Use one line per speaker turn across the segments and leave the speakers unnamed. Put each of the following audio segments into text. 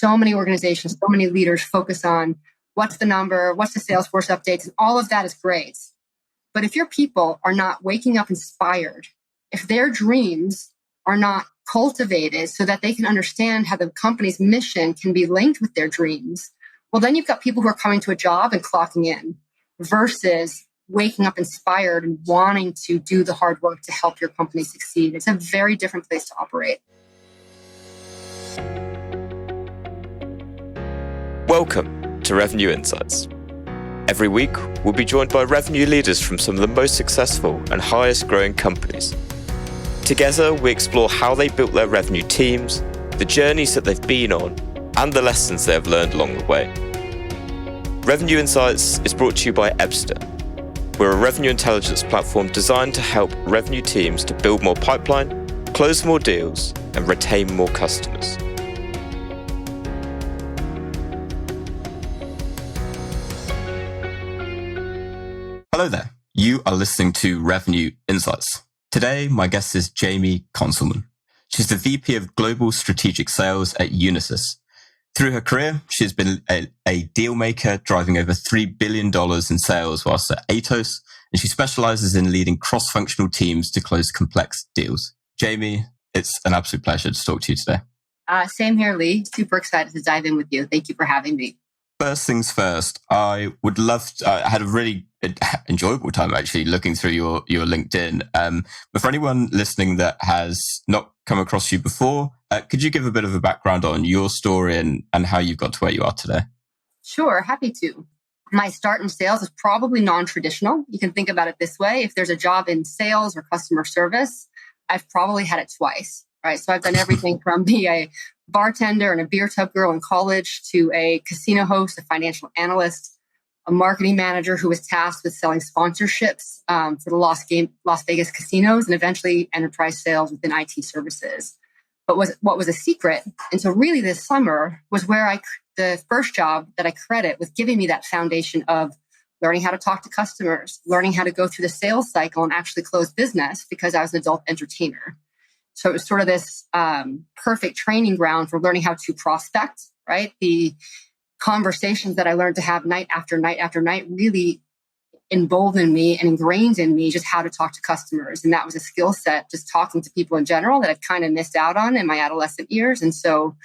So many organizations, so many leaders focus on what's the number, what's the Salesforce updates, and all of that is great. But if your people are not waking up inspired, if their dreams are not cultivated so that they can understand how the company's mission can be linked with their dreams, well, then you've got people who are coming to a job and clocking in versus waking up inspired and wanting to do the hard work to help your company succeed. It's a very different place to operate.
Welcome to Revenue Insights. Every week, we'll be joined by revenue leaders from some of the most successful and highest growing companies. Together, we explore how they built their revenue teams, the journeys that they've been on, and the lessons they have learned along the way. Revenue Insights is brought to you by Ebster. We're a revenue intelligence platform designed to help revenue teams to build more pipeline, close more deals, and retain more customers.
Hello there. You are listening to Revenue Insights. Today, my guest is Jaime Konzelman. She's the VP of Global Strategic Sales at Unisys. Through her career, she's been a deal maker, driving over $3 billion in sales whilst at Atos, and she specializes in leading cross-functional teams to close complex deals. Jaime, it's an absolute pleasure to talk to you today.
Same here, Lee. Super excited to dive in with you. Thank you for having me.
First things first, I would love to, I had a really enjoyable time actually looking through your LinkedIn. But for anyone listening that has not come across you before, could you give a bit of a background on your story and how you've got to where you are today?
Sure, happy to. My start in sales is probably non-traditional. You can think about it this way. If there's a job in sales or customer service, I've probably had it twice, right? So I've done everything from be a bartender and a beer tub girl in college to a casino host, a financial analyst, a marketing manager who was tasked with selling sponsorships for the Las Vegas casinos, and eventually enterprise sales within IT services. But what was a secret until really this summer was where the first job that I credit was giving me that foundation of learning how to talk to customers, learning how to go through the sales cycle and actually close business because I was an adult entertainer. So it was sort of this perfect training ground for learning how to prospect, right? The conversations that I learned to have night after night after night really emboldened me and ingrained in me just how to talk to customers. And that was a skill set, just talking to people in general, that I've kind of missed out on in my adolescent years. And so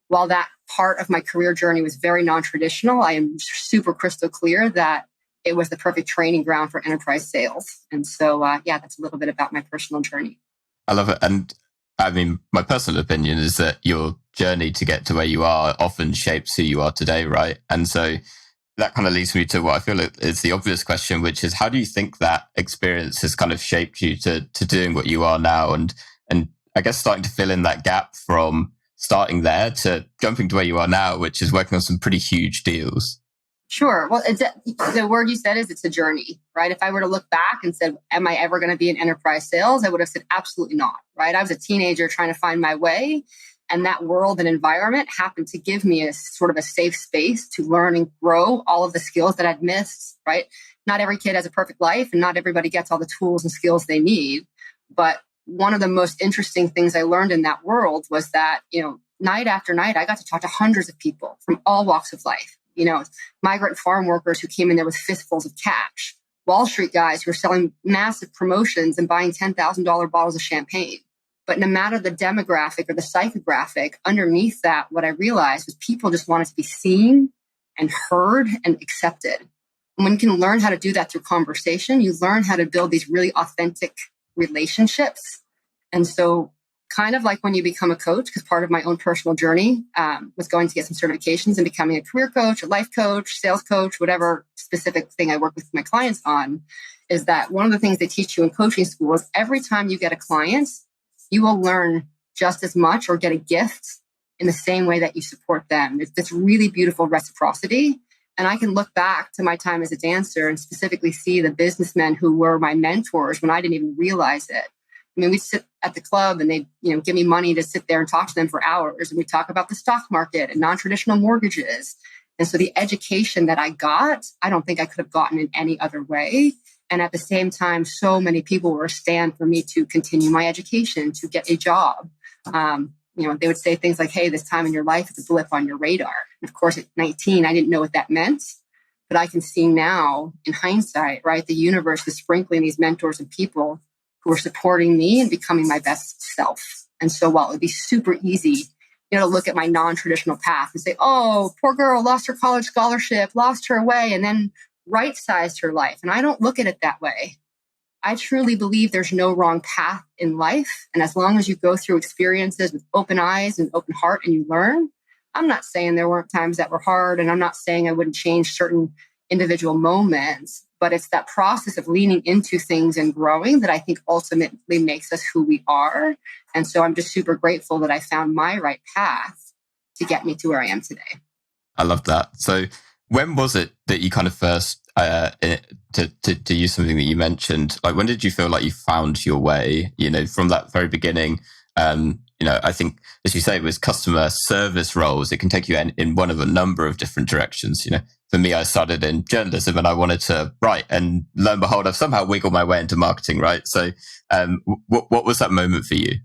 while that part of my career journey was very non-traditional, I am super crystal clear that it was the perfect training ground for enterprise sales. And so, that's a little bit about my personal journey.
I love it. And I mean, my personal opinion is that your journey to get to where you are often shapes who you are today, right? And so that kind of leads me to what I feel is the obvious question, which is how do you think that experience has kind of shaped you to doing what you are now? And I guess starting to fill in that gap from starting there to jumping to where you are now, which is working on some pretty huge deals.
Sure. Well, the word you said is it's a journey, right? If I were to look back and said, am I ever going to be in enterprise sales? I would have said, absolutely not, right? I was a teenager trying to find my way. And that world and environment happened to give me a sort of a safe space to learn and grow all of the skills that I'd missed, right? Not every kid has a perfect life and not everybody gets all the tools and skills they need. But one of the most interesting things I learned in that world was that, night after night, I got to talk to hundreds of people from all walks of life. Migrant farm workers who came in there with fistfuls of cash, Wall Street guys who were selling massive promotions and buying $10,000 bottles of champagne. But no matter the demographic or the psychographic, underneath that, what I realized was people just wanted to be seen and heard and accepted. And when you can learn how to do that through conversation, you learn how to build these really authentic relationships. And so kind of like when you become a coach, because part of my own personal journey was going to get some certifications and becoming a career coach, a life coach, sales coach, whatever specific thing I work with my clients on, is that one of the things they teach you in coaching school is every time you get a client, you will learn just as much or get a gift in the same way that you support them. It's this really beautiful reciprocity. And I can look back to my time as a dancer and specifically see the businessmen who were my mentors when I didn't even realize it. I mean, we'd sit at the club and they'd, give me money to sit there and talk to them for hours. And we talk about the stock market and non-traditional mortgages. And so the education that I got, I don't think I could have gotten in any other way. And at the same time, so many people were a stand for me to continue my education, to get a job. they would say things like, hey, this time in your life, it's a blip on your radar. And of course, at 19, I didn't know what that meant. But I can see now in hindsight, right, the universe is sprinkling these mentors and people who are supporting me and becoming my best self. And so while it would be super easy, to look at my non-traditional path and say, oh, poor girl lost her college scholarship, lost her way, and then right-sized her life. And I don't look at it that way. I truly believe there's no wrong path in life. And as long as you go through experiences with open eyes and open heart and you learn, I'm not saying there weren't times that were hard, and I'm not saying I wouldn't change certain individual moments, but it's that process of leaning into things and growing that I think ultimately makes us who we are. And so I'm just super grateful that I found my right path to get me to where I am today.
I love that. So when was it that you kind of first, to use something that you mentioned, like when did you feel like you found your way, from that very beginning? I think, as you say, it was customer service roles. It can take you in one of a number of different directions. For me, I started in journalism and I wanted to write, and lo and behold, I've somehow wiggled my way into marketing, right? So what was that moment for you?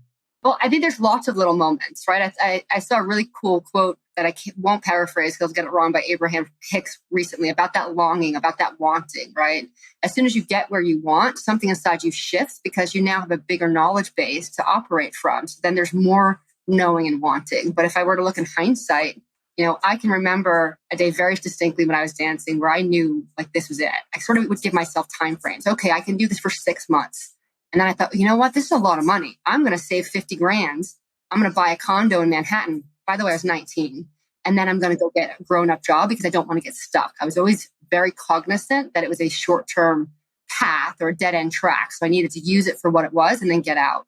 Well, I think there's lots of little moments, right? I saw a really cool quote that I won't paraphrase because I'll get it wrong, by Abraham Hicks recently, about that longing, about that wanting, right? As soon as you get where you want, something inside you shifts because you now have a bigger knowledge base to operate from. So then there's more knowing and wanting. But if I were to look in hindsight, I can remember a day very distinctly when I was dancing where I knew like this was it. I sort of would give myself time frames. Okay, I can do this for 6 months. And then I thought, you know what? This is a lot of money. I'm going to save 50 grand. I'm going to buy a condo in Manhattan. By the way, I was 19. And then I'm going to go get a grown-up job because I don't want to get stuck. I was always very cognizant that it was a short-term path or a dead-end track. So I needed to use it for what it was and then get out.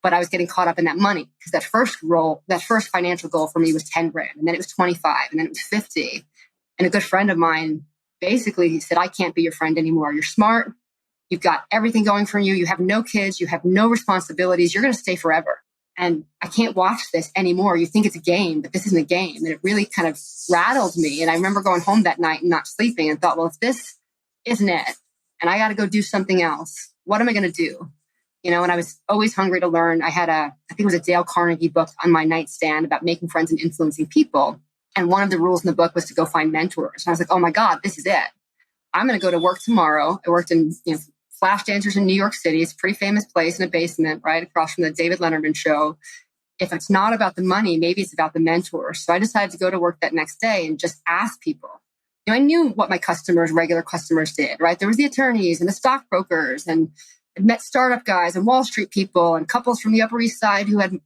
But I was getting caught up in that money because that first financial goal for me was 10 grand. And then it was 25 and then it was 50. And a good friend of mine basically said, I can't be your friend anymore. You're smart. You've got everything going for you. You have no kids. You have no responsibilities. You're going to stay forever. And I can't watch this anymore. You think it's a game, but this isn't a game. And it really kind of rattled me. And I remember going home that night and not sleeping and thought, well, if this isn't it, and I got to go do something else, what am I going to do? And I was always hungry to learn. I think it was a Dale Carnegie book on my nightstand about making friends and influencing people. And one of the rules in the book was to go find mentors. And I was like, oh my God, this is it. I'm going to go to work tomorrow. I worked in, Flash Dancers in New York City. It's a pretty famous place in a basement right across from the David Letterman show. If it's not about the money, maybe it's about the mentors. So I decided to go to work that next day and just ask people. I knew what my regular customers did, right? There was the attorneys and the stockbrokers, and I'd met startup guys and Wall Street people and couples from the Upper East Side who had,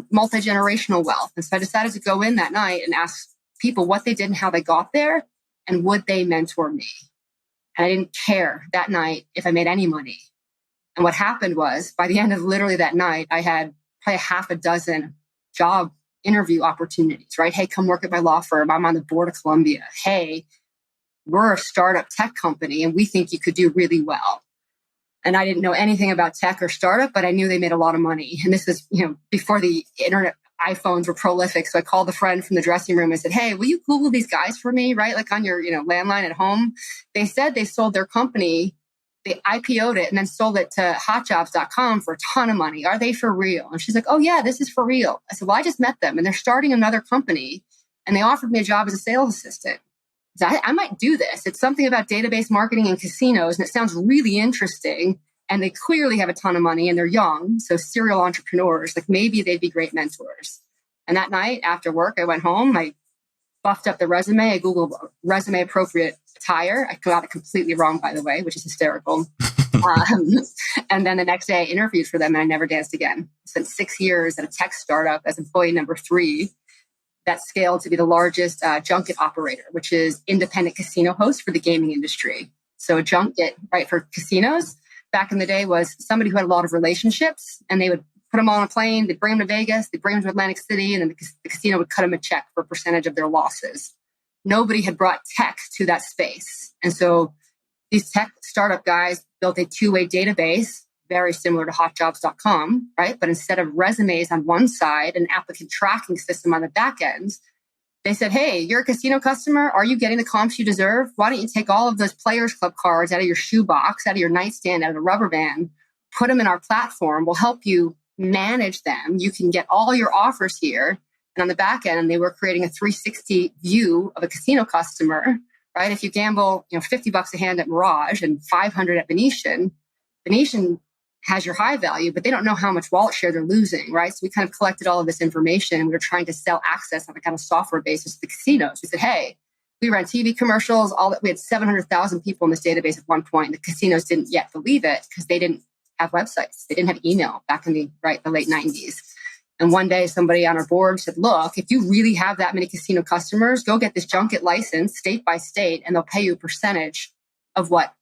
multi-generational wealth. And so I decided to go in that night and ask people what they did and how they got there and would they mentor me. And I didn't care that night if I made any money. And what happened was, by the end of literally that night, I had probably half a dozen job interview opportunities, right? Hey, come work at my law firm. I'm on the board of Columbia. Hey, we're a startup tech company and we think you could do really well. And I didn't know anything about tech or startup, but I knew they made a lot of money. And this is, before the internet iPhones were prolific. So I called a friend from the dressing room and said, hey, will you Google these guys for me, right? Like on your, landline at home. They said they sold their company. They IPO'd it and then sold it to hotjobs.com for a ton of money. Are they for real? And she's like, oh yeah, this is for real. I said, well, I just met them and they're starting another company and they offered me a job as a sales assistant. So I might do this. It's something about database marketing and casinos and it sounds really interesting. And they clearly have a ton of money and they're young. So serial entrepreneurs, like maybe they'd be great mentors. And that night after work, I went home. I buffed up the resume. I Googled resume appropriate attire. I got it completely wrong, by the way, which is hysterical. And then the next day I interviewed for them and I never danced again. I spent 6 years at a tech startup as employee number 3 that scaled to be the largest junket operator, which is independent casino host for the gaming industry. So a junket, right, for casinos back in the day was somebody who had a lot of relationships and they would put them on a plane, they'd bring them to Vegas, they'd bring them to Atlantic City, and then the casino would cut them a check for a percentage of their losses. Nobody had brought tech to that space. And so these tech startup guys built a two-way database, very similar to hotjobs.com, right? But instead of resumes on one side, an applicant tracking system on the back end, they said, hey, you're a casino customer. Are you getting the comps you deserve? Why don't you take all of those Players Club cards out of your shoebox, out of your nightstand, out of the rubber band, put them in our platform. We'll help you manage them. You can get all your offers here. And on the back end, they were creating a 360 view of a casino customer, right? If you gamble, $50 a hand at Mirage and 500 at Venetian has your high value, but they don't know how much wallet share they're losing, right? So we kind of collected all of this information, and we were trying to sell access on a kind of software basis to the casinos. We said, hey, we ran TV commercials, all that. We had 700,000 people in this database at one point. The casinos didn't yet believe it because they didn't have websites. They didn't have email back in the late 90s. And one day somebody on our board said, look, if you really have that many casino customers, go get this junket license state by state, and they'll pay you a percentage of what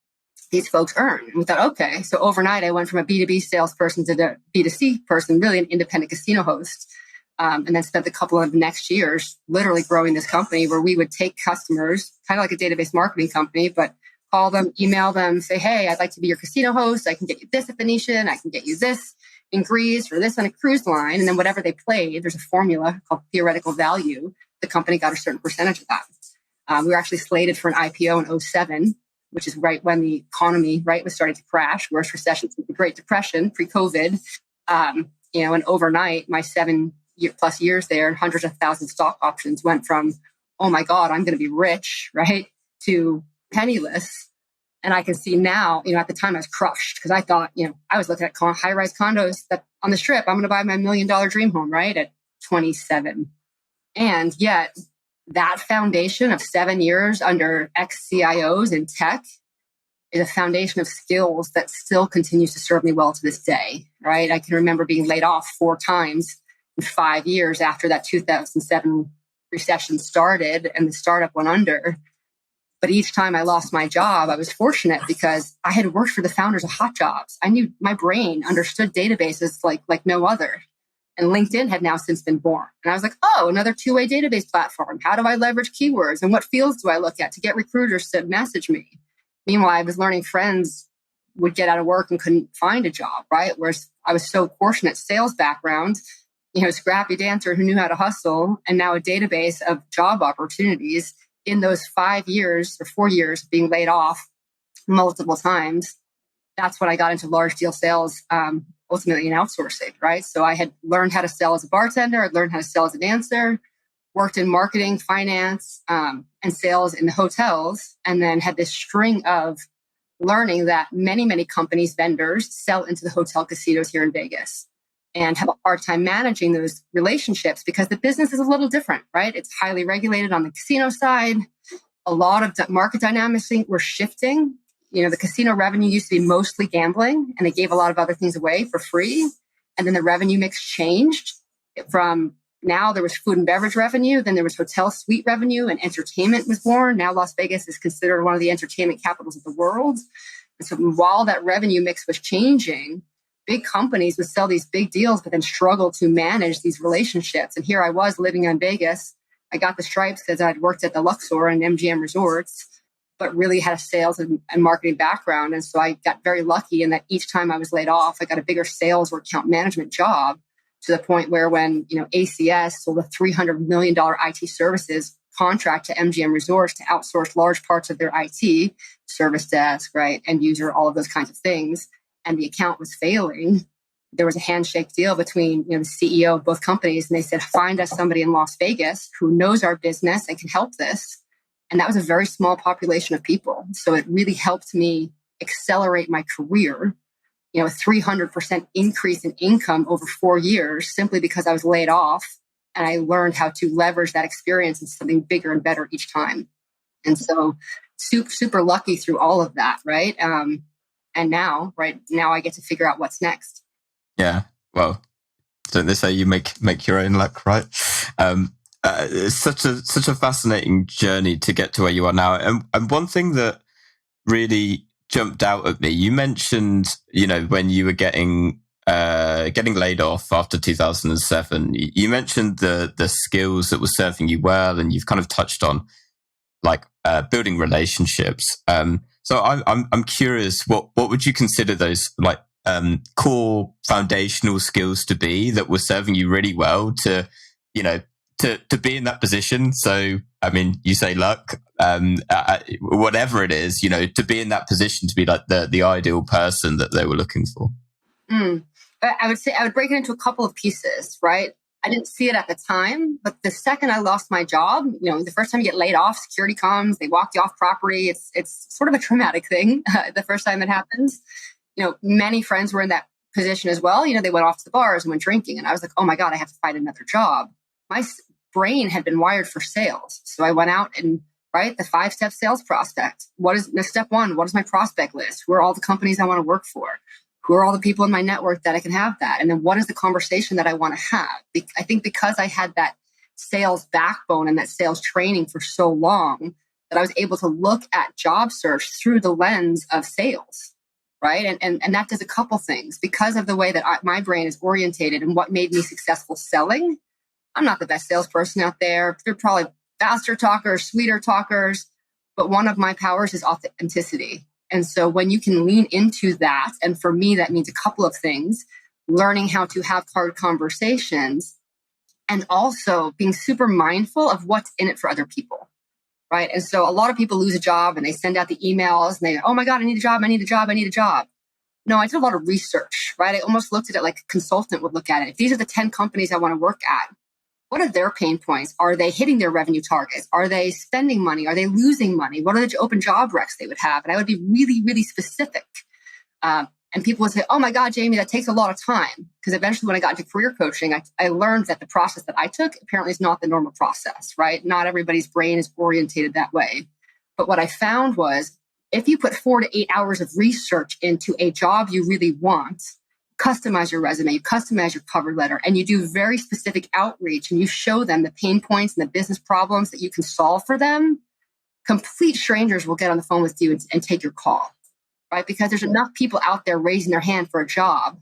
these folks earn. And we thought, okay. So overnight, I went from a B2B salesperson to the B2C person, really an independent casino host. And then spent a couple of next years literally growing this company where we would take customers, kind of like a database marketing company, but call them, email them, say, hey, I'd like to be your casino host. I can get you this at Venetian. I can get you this in Greece or this on a cruise line. And then whatever they played, there's a formula called theoretical value. The company got a certain percentage of that. We were actually slated for an IPO in 2007, which is right when the economy, was starting to crash. Worst recession since the Great Depression, pre-COVID. And overnight, my 7+ years there and hundreds of thousands of stock options went from, oh my God, I'm going to be rich, right, to penniless. And I can see now, at the time I was crushed because I thought, I was looking at high-rise condos that on the Strip, I'm going to buy my $1 million dream home, right, at 27. And yet that foundation of 7 years under ex-CIOs in tech is a foundation of skills that still continues to serve me well to this day, right? I can remember being laid off 4 times in 5 years after that 2007 recession started and the startup went under. But each time I lost my job, I was fortunate because I had worked for the founders of Hot Jobs. I knew my brain understood databases like no other. And LinkedIn had now since been born. And I was like, oh, another two-way database platform. How do I leverage keywords? And what fields do I look at to get recruiters to message me? Meanwhile, I was learning friends would get out of work and couldn't find a job, right? Whereas I was so fortunate, sales background, scrappy dancer who knew how to hustle, and now a database of job opportunities in those 5 years or 4 years being laid off multiple times. That's when I got into large deal sales, ultimately in outsourcing, right? So I had learned how to sell as a bartender. I'd learned how to sell as a dancer, worked in marketing, finance, and sales in the hotels, and then had this string of learning that many, many companies, vendors sell into the hotel casinos here in Vegas and have a hard time managing those relationships because the business is a little different, right? It's highly regulated on the casino side. A lot of market dynamics were shifting. The casino revenue used to be mostly gambling, and they gave a lot of other things away for free. And then the revenue mix changed from now there was food and beverage revenue, then there was hotel suite revenue, and entertainment was born. Now Las Vegas is considered one of the entertainment capitals of the world. And so while that revenue mix was changing, big companies would sell these big deals, but then struggle to manage these relationships. And here I was living in Vegas. I got the stripes because I'd worked at the Luxor and MGM resorts, but really had a sales and marketing background. And so I got very lucky in that each time I was laid off, I got a bigger sales or account management job to the point where when, ACS sold a $300 million IT services contract to MGM resorts to outsource large parts of their IT, service desk, right, end user, all of those kinds of things, and the account was failing, there was a handshake deal between the CEO of both companies, and they said, find us somebody in Las Vegas who knows our business and can help this. And that was a very small population of people. So it really helped me accelerate my career, a 300% increase in income over 4 years simply because I was laid off and I learned how to leverage that experience into something bigger and better each time. And so super, super lucky through all of that, right? And now I get to figure out what's next.
Yeah. Well, don't they say you make your own luck, right? It's such a fascinating journey to get to where you are now. And one thing that really jumped out at me, you mentioned, when you were getting laid off after 2007, you mentioned the skills that were serving you well, and you've kind of touched on building relationships. So I'm curious, what would you consider those core foundational skills to be that were serving you really well to be in that position? So, I mean, you say luck, whatever it is, to be in that position to be like the ideal person that they were looking for.
I would say I would break it into a couple of pieces, right? I didn't see it at the time, but the second I lost my job, the first time you get laid off, security comes, they walk you off property. It's sort of a traumatic thing the first time it happens. Many friends were in that position as well. They went off to the bars and went drinking. And I was like, oh my God, I have to find another job. My brain had been wired for sales. So I went out and, right, the 5-step sales prospect. Step one? What is my prospect list? Who are all the companies I want to work for? Who are all the people in my network that I can have that? And then what is the conversation that I want to have? I think because I had that sales backbone and that sales training for so long that I was able to look at job search through the lens of sales, right? And that does a couple things. Because of the way that my brain is orientated and what made me successful selling, I'm not the best salesperson out there. They're probably faster talkers, sweeter talkers, but one of my powers is authenticity. And so when you can lean into that, and for me, that means a couple of things: learning how to have hard conversations and also being super mindful of what's in it for other people, right? And so a lot of people lose a job and they send out the emails and they, oh my God, I need a job, I need a job, I need a job. No, I did a lot of research, right? I almost looked at it like a consultant would look at it. If these are the 10 companies I want to work at, what are their pain points? Are they hitting their revenue targets? Are they spending money? Are they losing money? What are the open job recs they would have? And I would be really, really specific. And people would say, oh my God, Jamie, that takes a lot of time. Because eventually when I got into career coaching, I learned that the process that I took apparently is not the normal process, right? Not everybody's brain is orientated that way. But what I found was if you put 4 to 8 hours of research into a job you really want, customize your resume, you customize your cover letter, and you do very specific outreach and you show them the pain points and the business problems that you can solve for them, complete strangers will get on the phone with you and take your call, right? Because there's enough people out there raising their hand for a job.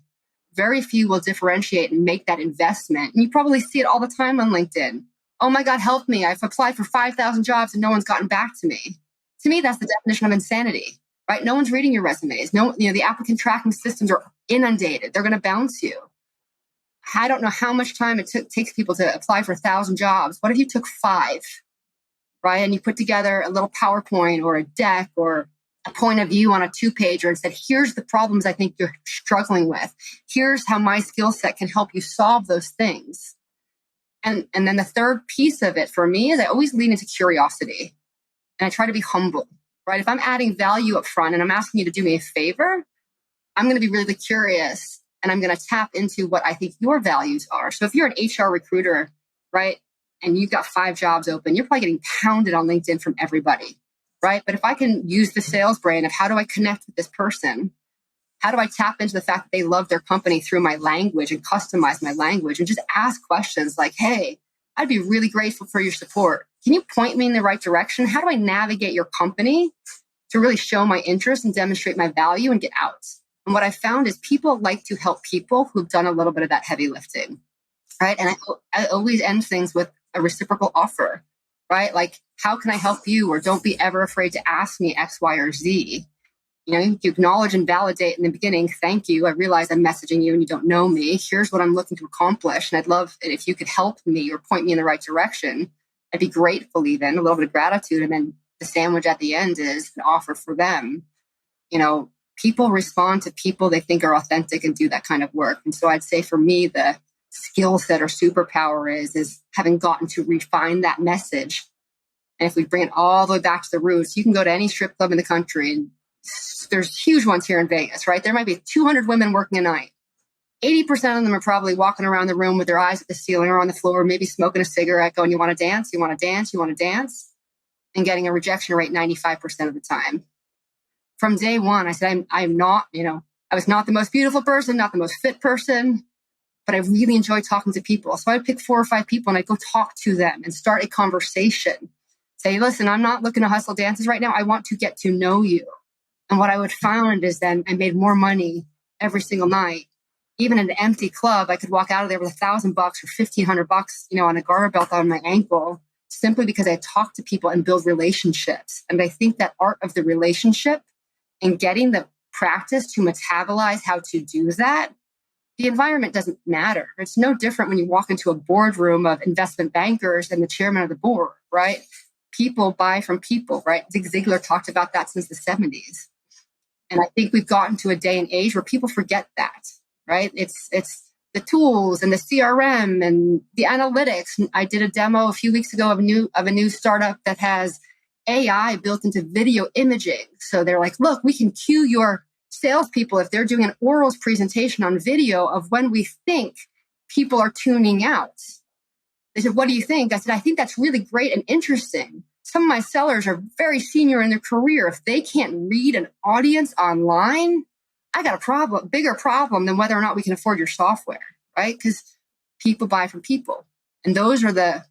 Very few will differentiate and make that investment. And you probably see it all the time on LinkedIn. Oh my God, help me. I've applied for 5,000 jobs and no one's gotten back to me. To me, that's the definition of insanity. Right? No one's reading your resumes. The applicant tracking systems are inundated. They're going to bounce you. I don't know how much time it takes people to apply for 1,000 jobs. What if you took 5, right? And you put together a little PowerPoint or a deck or a point of view on a 2-pager and said, here's the problems I think you're struggling with. Here's how my skill set can help you solve those things. And then the third piece of it for me is I always lean into curiosity and I try to be humble. Right? If I'm adding value up front and I'm asking you to do me a favor, I'm going to be really curious and I'm going to tap into what I think your values are. So if you're an HR recruiter, right, and you've got 5 jobs open, you're probably getting pounded on LinkedIn from everybody, right? But if I can use the sales brain of how do I connect with this person? How do I tap into the fact that they love their company through my language and customize my language and just ask questions like, hey, I'd be really grateful for your support. Can you point me in the right direction? How do I navigate your company to really show my interest and demonstrate my value and get out? And what I found is people like to help people who've done a little bit of that heavy lifting, right? And I always end things with a reciprocal offer, right? Like, how can I help you? Or don't be ever afraid to ask me X, Y, or Z. You acknowledge and validate in the beginning. Thank you. I realize I'm messaging you and you don't know me. Here's what I'm looking to accomplish. And I'd love it if you could help me or point me in the right direction. I'd be grateful, even a little bit of gratitude. And then the sandwich at the end is an offer for them. People respond to people they think are authentic and do that kind of work. And so I'd say for me, the skill set or superpower is having gotten to refine that message. And if we bring it all the way back to the roots, you can go to any strip club in the country and there's huge ones here in Vegas, right? There might be 200 women working a night. 80% of them are probably walking around the room with their eyes at the ceiling or on the floor, maybe smoking a cigarette going, you want to dance? You want to dance? You want to dance? And getting a rejection rate 95% of the time. From day one, I said, I'm not, I was not the most beautiful person, not the most fit person, but I really enjoy talking to people. So I'd pick 4 or 5 people and I'd go talk to them and start a conversation. Say, listen, I'm not looking to hustle dances right now. I want to get to know you. And what I would find is then I made more money every single night. Even in an empty club, I could walk out of there with $1,000 or $1,500, on a garter belt on my ankle, simply because I talk to people and build relationships. And I think that art of the relationship and getting the practice to metabolize how to do that, the environment doesn't matter. It's no different when you walk into a boardroom of investment bankers and the chairman of the board, right? People buy from people, right? Zig Ziglar talked about that since the 70s. And I think we've gotten to a day and age where people forget that. right? It's the tools and the CRM and the analytics. I did a demo a few weeks ago of a new startup that has AI built into video imaging. So they're like, look, we can cue your salespeople if they're doing an orals presentation on video of when we think people are tuning out. They said, what do you think? I said, I think that's really great and interesting. Some of my sellers are very senior in their career. If they can't read an audience online, I got a problem, bigger problem than whether or not we can afford your software, right? Because people buy from people. And those are the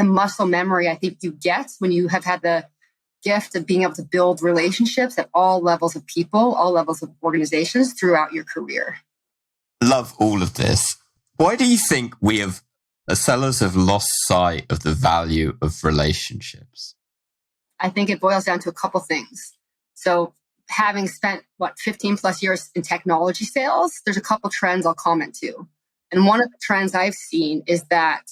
muscle memory I think you get when you have had the gift of being able to build relationships at all levels of people, all levels of organizations throughout your career.
Love all of this. Why do you think we as sellers have lost sight of the value of relationships?
I think it boils down to a couple things. So having spent, 15 plus years in technology sales, there's a couple trends I'll comment to. And one of the trends I've seen is that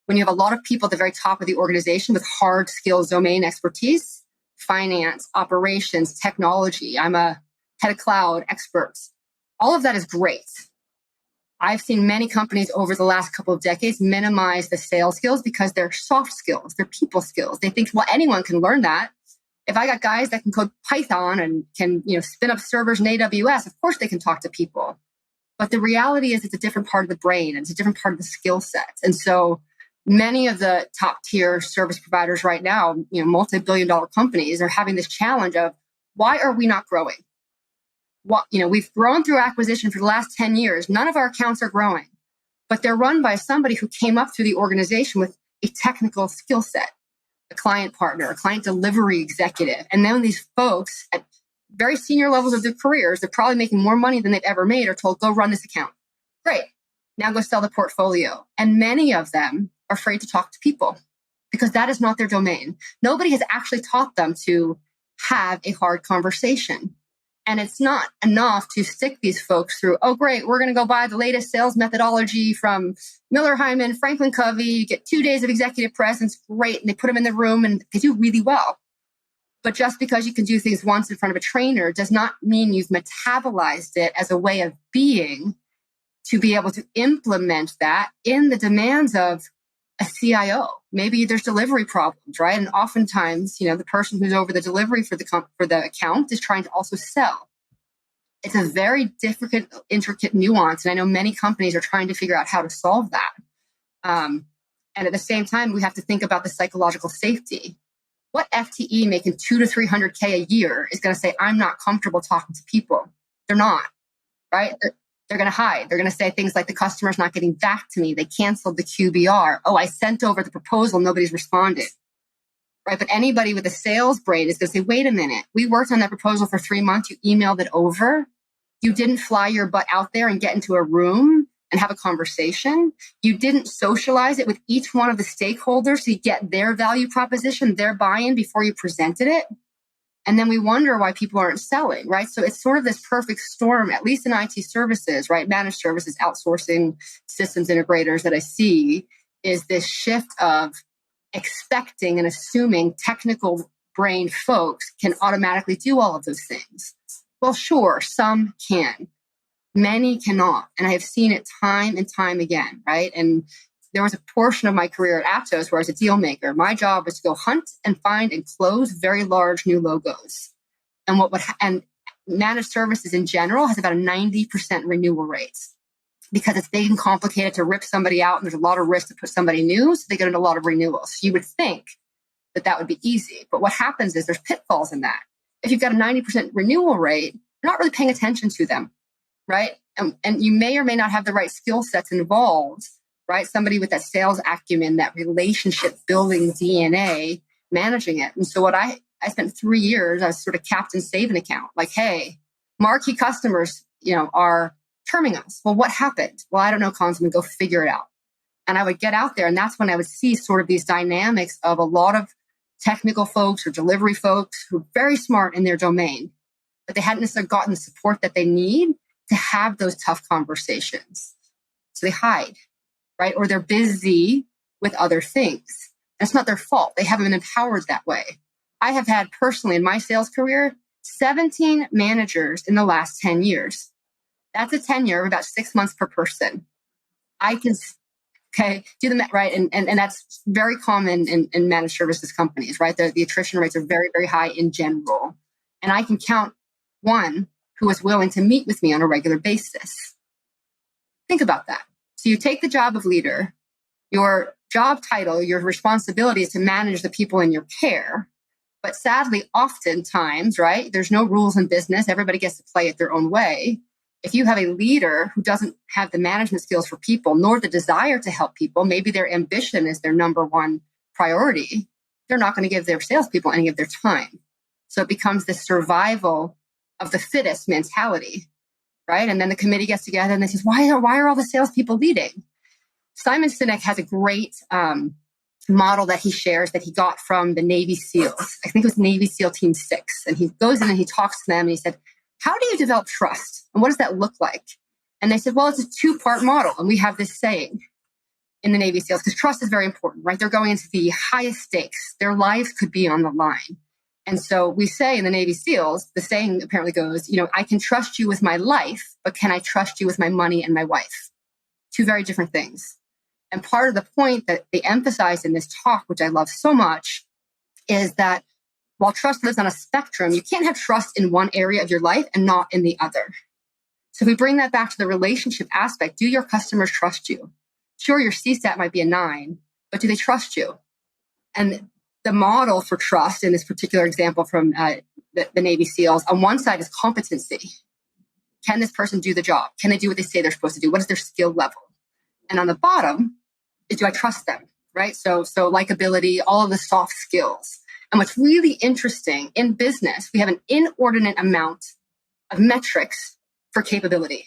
when you have a lot of people at the very top of the organization with hard skills, domain expertise, finance, operations, technology, I'm a head of cloud, experts, all of that is great. I've seen many companies over the last couple of decades minimize the sales skills because they're soft skills, they're people skills. They think, well, anyone can learn that. If I got guys that can code Python and can, spin up servers in AWS, of course they can talk to people. But the reality is it's a different part of the brain and it's a different part of the skill set. And so many of the top tier service providers right now, multi-billion-dollar companies are having this challenge of why are we not growing? We've grown through acquisition for the last 10 years. None of our accounts are growing, but they're run by somebody who came up through the organization with a technical skill set, a client partner, a client delivery executive. And then these folks at very senior levels of their careers, they're probably making more money than they've ever made, are told, go run this account. Great. Now go sell the portfolio. And many of them are afraid to talk to people because that is not their domain. Nobody has actually taught them to have a hard conversation. And it's not enough to stick these folks through, oh, great, we're going to go buy the latest sales methodology from Miller Hyman, Franklin Covey. You get 2 days of executive presence. Great. And they put them in the room and they do really well. But just because you can do things once in front of a trainer does not mean you've metabolized it as a way of being to be able to implement that in the demands of a CIO. Maybe there's delivery problems, right? And oftentimes, the person who's over the delivery for the account is trying to also sell. It's a very difficult, intricate nuance. And I know many companies are trying to figure out how to solve that. And at the same time, we have to think about the psychological safety. What FTE making 200 to 300K a year is going to say, I'm not comfortable talking to people? They're not, right? They're going to hide. They're going to say things like the customer's not getting back to me. They canceled the QBR. Oh, I sent over the proposal. Nobody's responded. Right. But anybody with a sales brain is going to say, wait a minute. We worked on that proposal for 3 months. You emailed it over. You didn't fly your butt out there and get into a room and have a conversation. You didn't socialize it with each one of the stakeholders to get their value proposition, their buy-in before you presented it. And then we wonder why people aren't selling, right? So it's sort of this perfect storm, at least in IT services, right? Managed services, outsourcing, systems integrators that I see is this shift of expecting and assuming technical brain folks can automatically do all of those things. Well, sure, some can. Many cannot. And I have seen it time and time again, right? And there was a portion of my career at Aptos where I was a deal maker. My job was to go hunt and find and close very large new logos. And managed services in general has about a 90% renewal rate because it's big and complicated to rip somebody out and there's a lot of risk to put somebody new. So they get into a lot of renewals. You would think that would be easy. But what happens is there's pitfalls in that. If you've got a 90% renewal rate, you're not really paying attention to them, right? And you may or may not have the right skill sets involved, right? Somebody with that sales acumen, that relationship building DNA, managing it. And so I spent 3 years, I was sort of captain save an account. Like, hey, marquee customers, are terming us. Well, what happened? Well, I don't know, Konzelman, go figure it out. And I would get out there and that's when I would see sort of these dynamics of a lot of technical folks or delivery folks who are very smart in their domain, but they hadn't necessarily gotten the support that they need to have those tough conversations. So they hide. Right? Or they're busy with other things. And it's not their fault. They haven't been empowered that way. I have had personally in my sales career, 17 managers in the last 10 years. That's a tenure of about 6 months per person. I can, do the math, right? And that's very common in managed services companies, right? The attrition rates are very, very high in general. And I can count one who is willing to meet with me on a regular basis. Think about that. So you take the job of leader, your job title, your responsibility is to manage the people in your care. But sadly, oftentimes, right, there's no rules in business. Everybody gets to play it their own way. If you have a leader who doesn't have the management skills for people, nor the desire to help people, maybe their ambition is their number one priority, they're not going to give their salespeople any of their time. So it becomes the survival of the fittest mentality, right? And then the committee gets together and they says, why are all the salespeople leading? Simon Sinek has a great model that he shares that he got from the Navy SEALs. I think it was Navy SEAL Team 6. And he goes in and he talks to them and he said, how do you develop trust? And what does that look like? And they said, well, it's a 2-part model. And we have this saying in the Navy SEALs, because trust is very important, right? They're going into the highest stakes. Their lives could be on the line. And so we say in the Navy SEALs, the saying apparently goes, I can trust you with my life, but can I trust you with my money and my wife? 2 very different things. And part of the point that they emphasize in this talk, which I love so much, is that while trust lives on a spectrum, you can't have trust in one area of your life and not in the other. So if we bring that back to the relationship aspect, do your customers trust you? Sure, your CSAT might be a 9, but do they trust you? And the model for trust in this particular example from the Navy SEALs, on one side is competency. Can this person do the job? Can they do what they say they're supposed to do? What is their skill level? And on the bottom is, do I trust them, right? So likability, all of the soft skills. And what's really interesting in business, we have an inordinate amount of metrics for capability.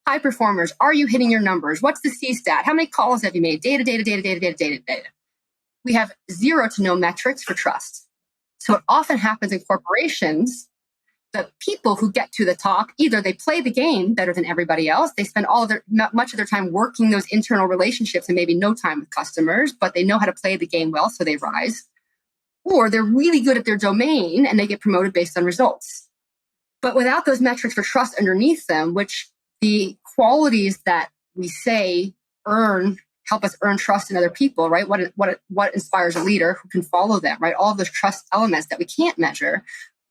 High performers, are you hitting your numbers? What's the CSAT? How many calls have you made? Data. We have 0 to no metrics for trust. So what often happens in corporations, the people who get to the top, either they play the game better than everybody else. They spend much of their time working those internal relationships and maybe no time with customers, but they know how to play the game well, so they rise. Or they're really good at their domain and they get promoted based on results. But without those metrics for trust underneath them, which the qualities that we say help us earn trust in other people, right? What inspires a leader who can follow them, right? All of those trust elements that we can't measure.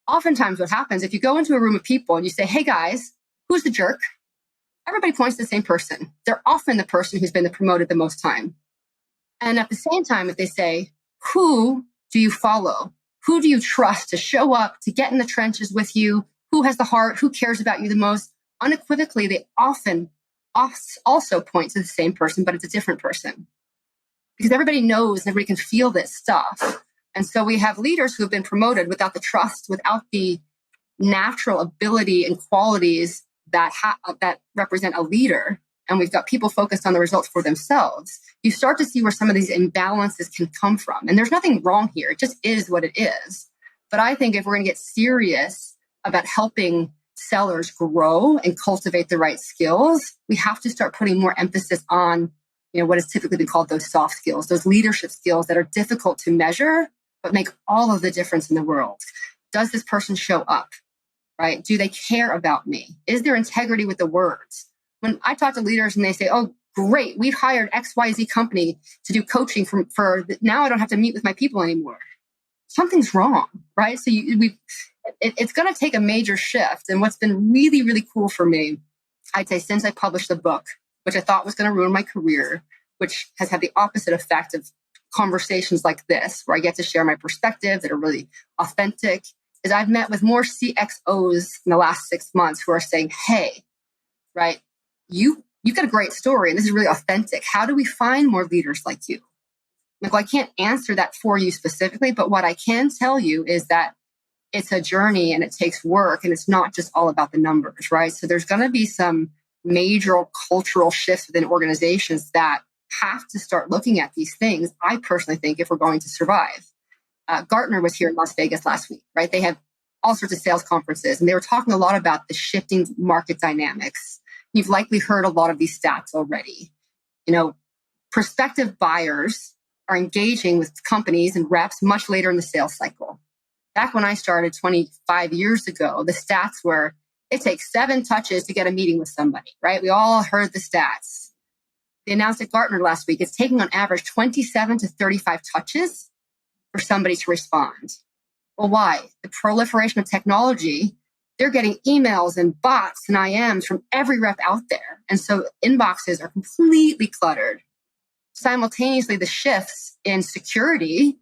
Oftentimes what happens, if you go into a room of people and you say, hey guys, who's the jerk? Everybody points to the same person. They're often the person who's been promoted the most time. And at the same time, if they say, who do you follow? Who do you trust to show up, to get in the trenches with you? Who has the heart? Who cares about you the most? Unequivocally, they often also point to the same person, but it's a different person. Because everybody knows and everybody can feel this stuff. And so we have leaders who have been promoted without the trust, without the natural ability and qualities that represent a leader. And we've got people focused on the results for themselves. You start to see where some of these imbalances can come from. And there's nothing wrong here. It just is what it is. But I think if we're going to get serious about helping sellers grow and cultivate the right skills, we have to start putting more emphasis on, what is typically been called those soft skills, those leadership skills that are difficult to measure, but make all of the difference in the world. Does this person show up, right? Do they care about me? Is there integrity with the words? When I talk to leaders and they say, oh, great, we've hired XYZ company to do coaching for now I don't have to meet with my people anymore. Something's wrong, right? So it's going to take a major shift. And what's been really, really cool for me, I'd say since I published the book, which I thought was going to ruin my career, which has had the opposite effect of conversations like this, where I get to share my perspective that are really authentic, is I've met with more CXOs in the last 6 months who are saying, hey, right, you've got a great story and this is really authentic. How do we find more leaders like you? Like, well, I can't answer that for you specifically, but what I can tell you is that it's a journey and it takes work and it's not just all about the numbers, right? So there's going to be some major cultural shifts within organizations that have to start looking at these things, I personally think, if we're going to survive. Gartner was here in Las Vegas last week, right? They have all sorts of sales conferences and they were talking a lot about the shifting market dynamics. You've likely heard a lot of these stats already. Prospective buyers are engaging with companies and reps much later in the sales cycle. Back when I started 25 years ago, the stats were It takes 7 touches to get a meeting with somebody, right? We all heard the stats. They announced at Gartner last week, it's taking on average 27 to 35 touches for somebody to respond. Well, why? The proliferation of technology, they're getting emails and bots and IMs from every rep out there. And so inboxes are completely cluttered. Simultaneously, the shifts in security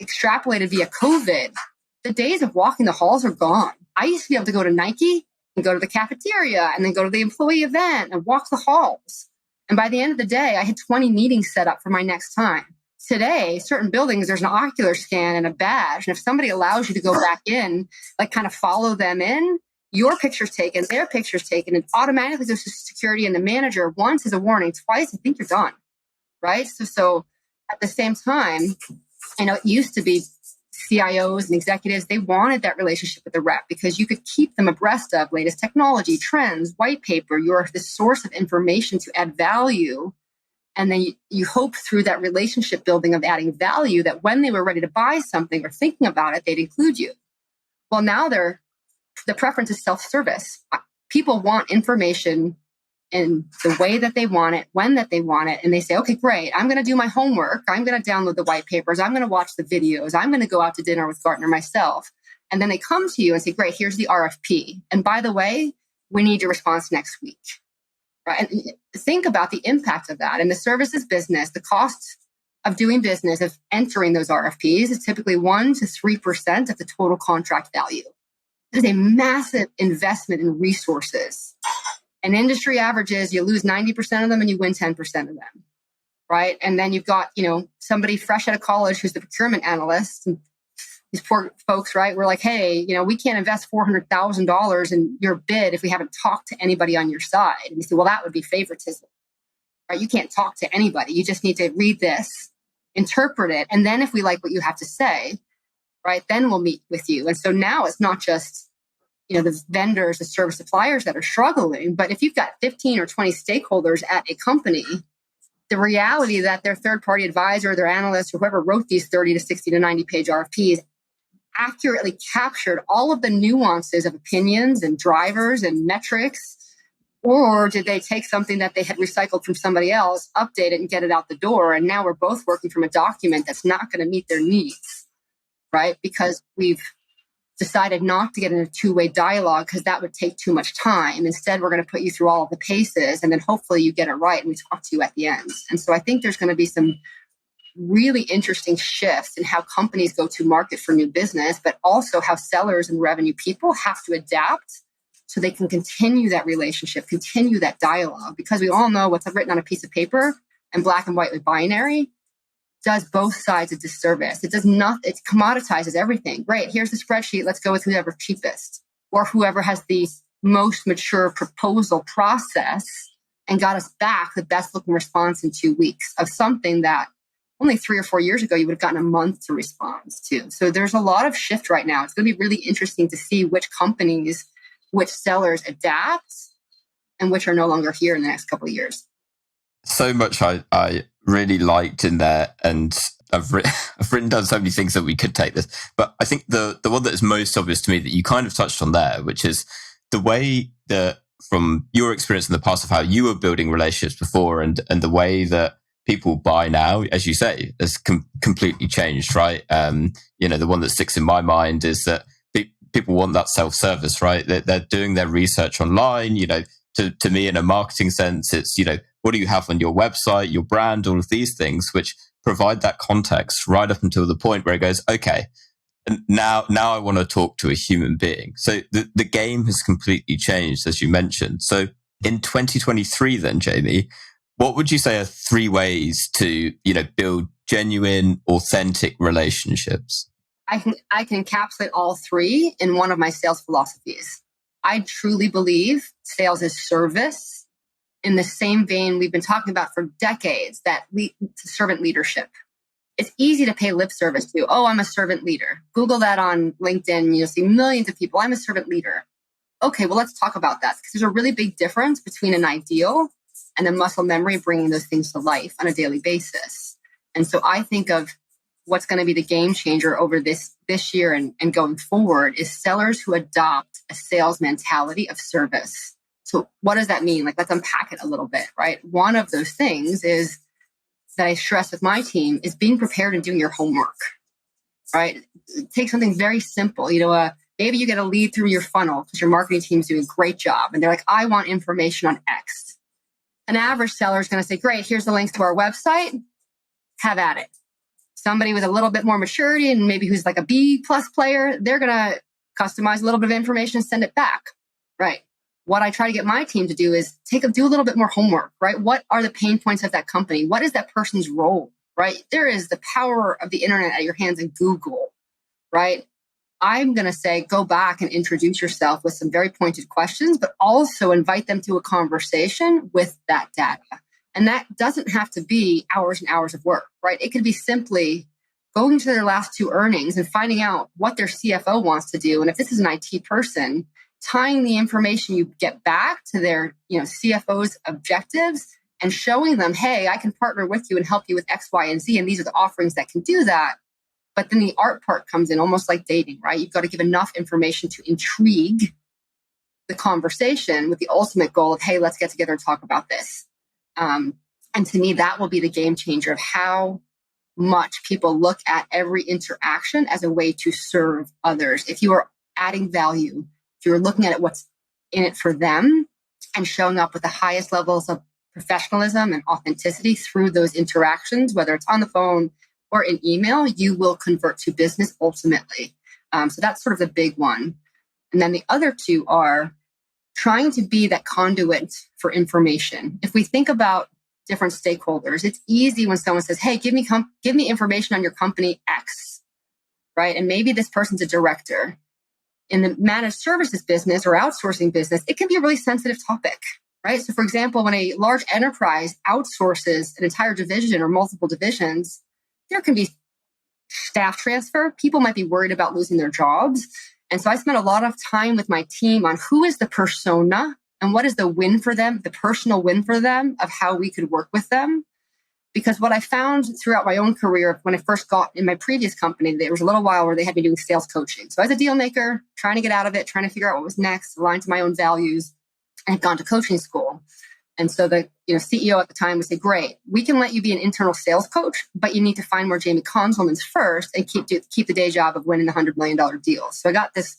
extrapolated via COVID, the days of walking the halls are gone. I used to be able to go to Nike and go to the cafeteria and then go to the employee event and walk the halls. And by the end of the day, I had 20 meetings set up for my next time. Today, certain buildings, there's an ocular scan and a badge. And if somebody allows you to go back in, like kind of follow them in, your picture's taken, their picture's taken, and automatically goes to security and the manager. Once is a warning, twice, I think you're done, right? So at the same time, it used to be CIOs and executives, they wanted that relationship with the rep because you could keep them abreast of latest technology, trends, white paper. You're the source of information to add value. And then you hope through that relationship building of adding value that when they were ready to buy something or thinking about it, they'd include you. Well, now the preference is self-service. People want information in the way that they want it, when that they want it. And they say, okay, great. I'm going to do my homework. I'm going to download the white papers. I'm going to watch the videos. I'm going to go out to dinner with Gartner myself. And then they come to you and say, great, here's the RFP. And by the way, we need your response next week. Right? And think about the impact of that. In the services business, the cost of doing business, of entering those RFPs is typically 1% to 3% of the total contract value. It is a massive investment in resources. And industry averages, you lose 90% of them and you win 10% of them, right? And then you've got, somebody fresh out of college who's the procurement analyst. And these poor folks, right? We're like, hey, we can't invest $400,000 in your bid if we haven't talked to anybody on your side. And you say, well, that would be favoritism, right? You can't talk to anybody. You just need to read this, interpret it. And then if we like what you have to say, right, then we'll meet with you. And so now it's not just the vendors, the service suppliers that are struggling. But if you've got 15 or 20 stakeholders at a company, the reality that their third-party advisor, their analyst, or whoever wrote these 30 to 60 to 90-page RFPs accurately captured all of the nuances of opinions and drivers and metrics, or did they take something that they had recycled from somebody else, update it, and get it out the door? And now we're both working from a document that's not going to meet their needs, right? Because we've decided not to get in a two-way dialogue because that would take too much time. Instead, we're going to put you through all of the paces and then hopefully you get it right and we talk to you at the end. And so I think there's going to be some really interesting shifts in how companies go to market for new business, but also how sellers and revenue people have to adapt so they can continue that relationship, continue that dialogue, because we all know what's written on a piece of paper and black and white with binary does both sides a disservice. It does not, it commoditizes everything. Great, here's the spreadsheet. Let's go with whoever's cheapest or whoever has the most mature proposal process and got us back the best looking response in 2 weeks of something that only 3 or 4 years ago you would have gotten a month to respond to. So there's a lot of shift right now. It's going to be really interesting to see which companies, which sellers adapt and which are no longer here in the next couple of years.
So much I really liked in there, and I've written down so many things that we could take this. But I think the one that is most obvious to me that you kind of touched on there, which is the way that from your experience in the past of how you were building relationships before and the way that people buy now, as you say, has completely changed, right? The one that sticks in my mind is that people want that self-service, right? They're doing their research online. To me, in a marketing sense, it's, what do you have on your website, your brand, all of these things, which provide that context right up until the point where it goes, okay, and now I want to talk to a human being. So the game has completely changed, as you mentioned. So in 2023 then, Jaime, what would you say are 3 ways to, build genuine, authentic relationships?
I can encapsulate all 3 in one of my sales philosophies. I truly believe sales is service in the same vein we've been talking about for decades, that servant leadership. It's easy to pay lip service to, I'm a servant leader. Google that on LinkedIn, you'll see millions of people, I'm a servant leader. Okay, well, let's talk about that, because there's a really big difference between an ideal and a muscle memory bringing those things to life on a daily basis. And so I think of what's going to be the game changer over this year and going forward is sellers who adopt a sales mentality of service. So what does that mean? Like, let's unpack it a little bit, right? One of those things is that I stress with my team is being prepared and doing your homework, right? Take something very simple. Maybe you get a lead through your funnel because your marketing team's doing a great job. And they're like, I want information on X. An average seller is going to say, great, here's the links to our website. Have at it. Somebody with a little bit more maturity and maybe who's like a B+ player, they're going to customize a little bit of information and send it back, right? What I try to get my team to do is do a little bit more homework, right? What are the pain points of that company? What is that person's role, right? There is the power of the internet at your hands in Google, right? I'm going to say, go back and introduce yourself with some very pointed questions, but also invite them to a conversation with that data. And that doesn't have to be hours and hours of work, right? It could be simply going to their last 2 earnings and finding out what their CFO wants to do. And if this is an IT person, tying the information you get back to their CFO's objectives and showing them, hey, I can partner with you and help you with X, Y, and Z. And these are the offerings that can do that. But then the art part comes in, almost like dating, right? You've got to give enough information to intrigue the conversation with the ultimate goal of, hey, let's get together and talk about this. And to me, that will be the game changer of how much people look at every interaction as a way to serve others. If you are adding value, if you're looking at it, what's in it for them, and showing up with the highest levels of professionalism and authenticity through those interactions, whether it's on the phone or in email, you will convert to business ultimately. So that's sort of the big one. And then the other 2 are trying to be that conduit for information. If we think about different stakeholders, it's easy when someone says, hey, give me information on your company X, right? And maybe this person's a director. In the managed services business or outsourcing business, it can be a really sensitive topic, right? So for example, when a large enterprise outsources an entire division or multiple divisions, there can be staff transfer. People might be worried about losing their jobs. And so I spent a lot of time with my team on who is the persona and what is the win for them, the personal win for them of how we could work with them. Because what I found throughout my own career, when I first got in my previous company, there was a little while where they had me doing sales coaching. So as a deal maker, trying to get out of it, trying to figure out what was next, aligned to my own values, I had gone to coaching school. And so the CEO at the time would say, great, we can let you be an internal sales coach, but you need to find more Jaime Konzelmans first and keep the day job of winning the $100 million deals. So I got this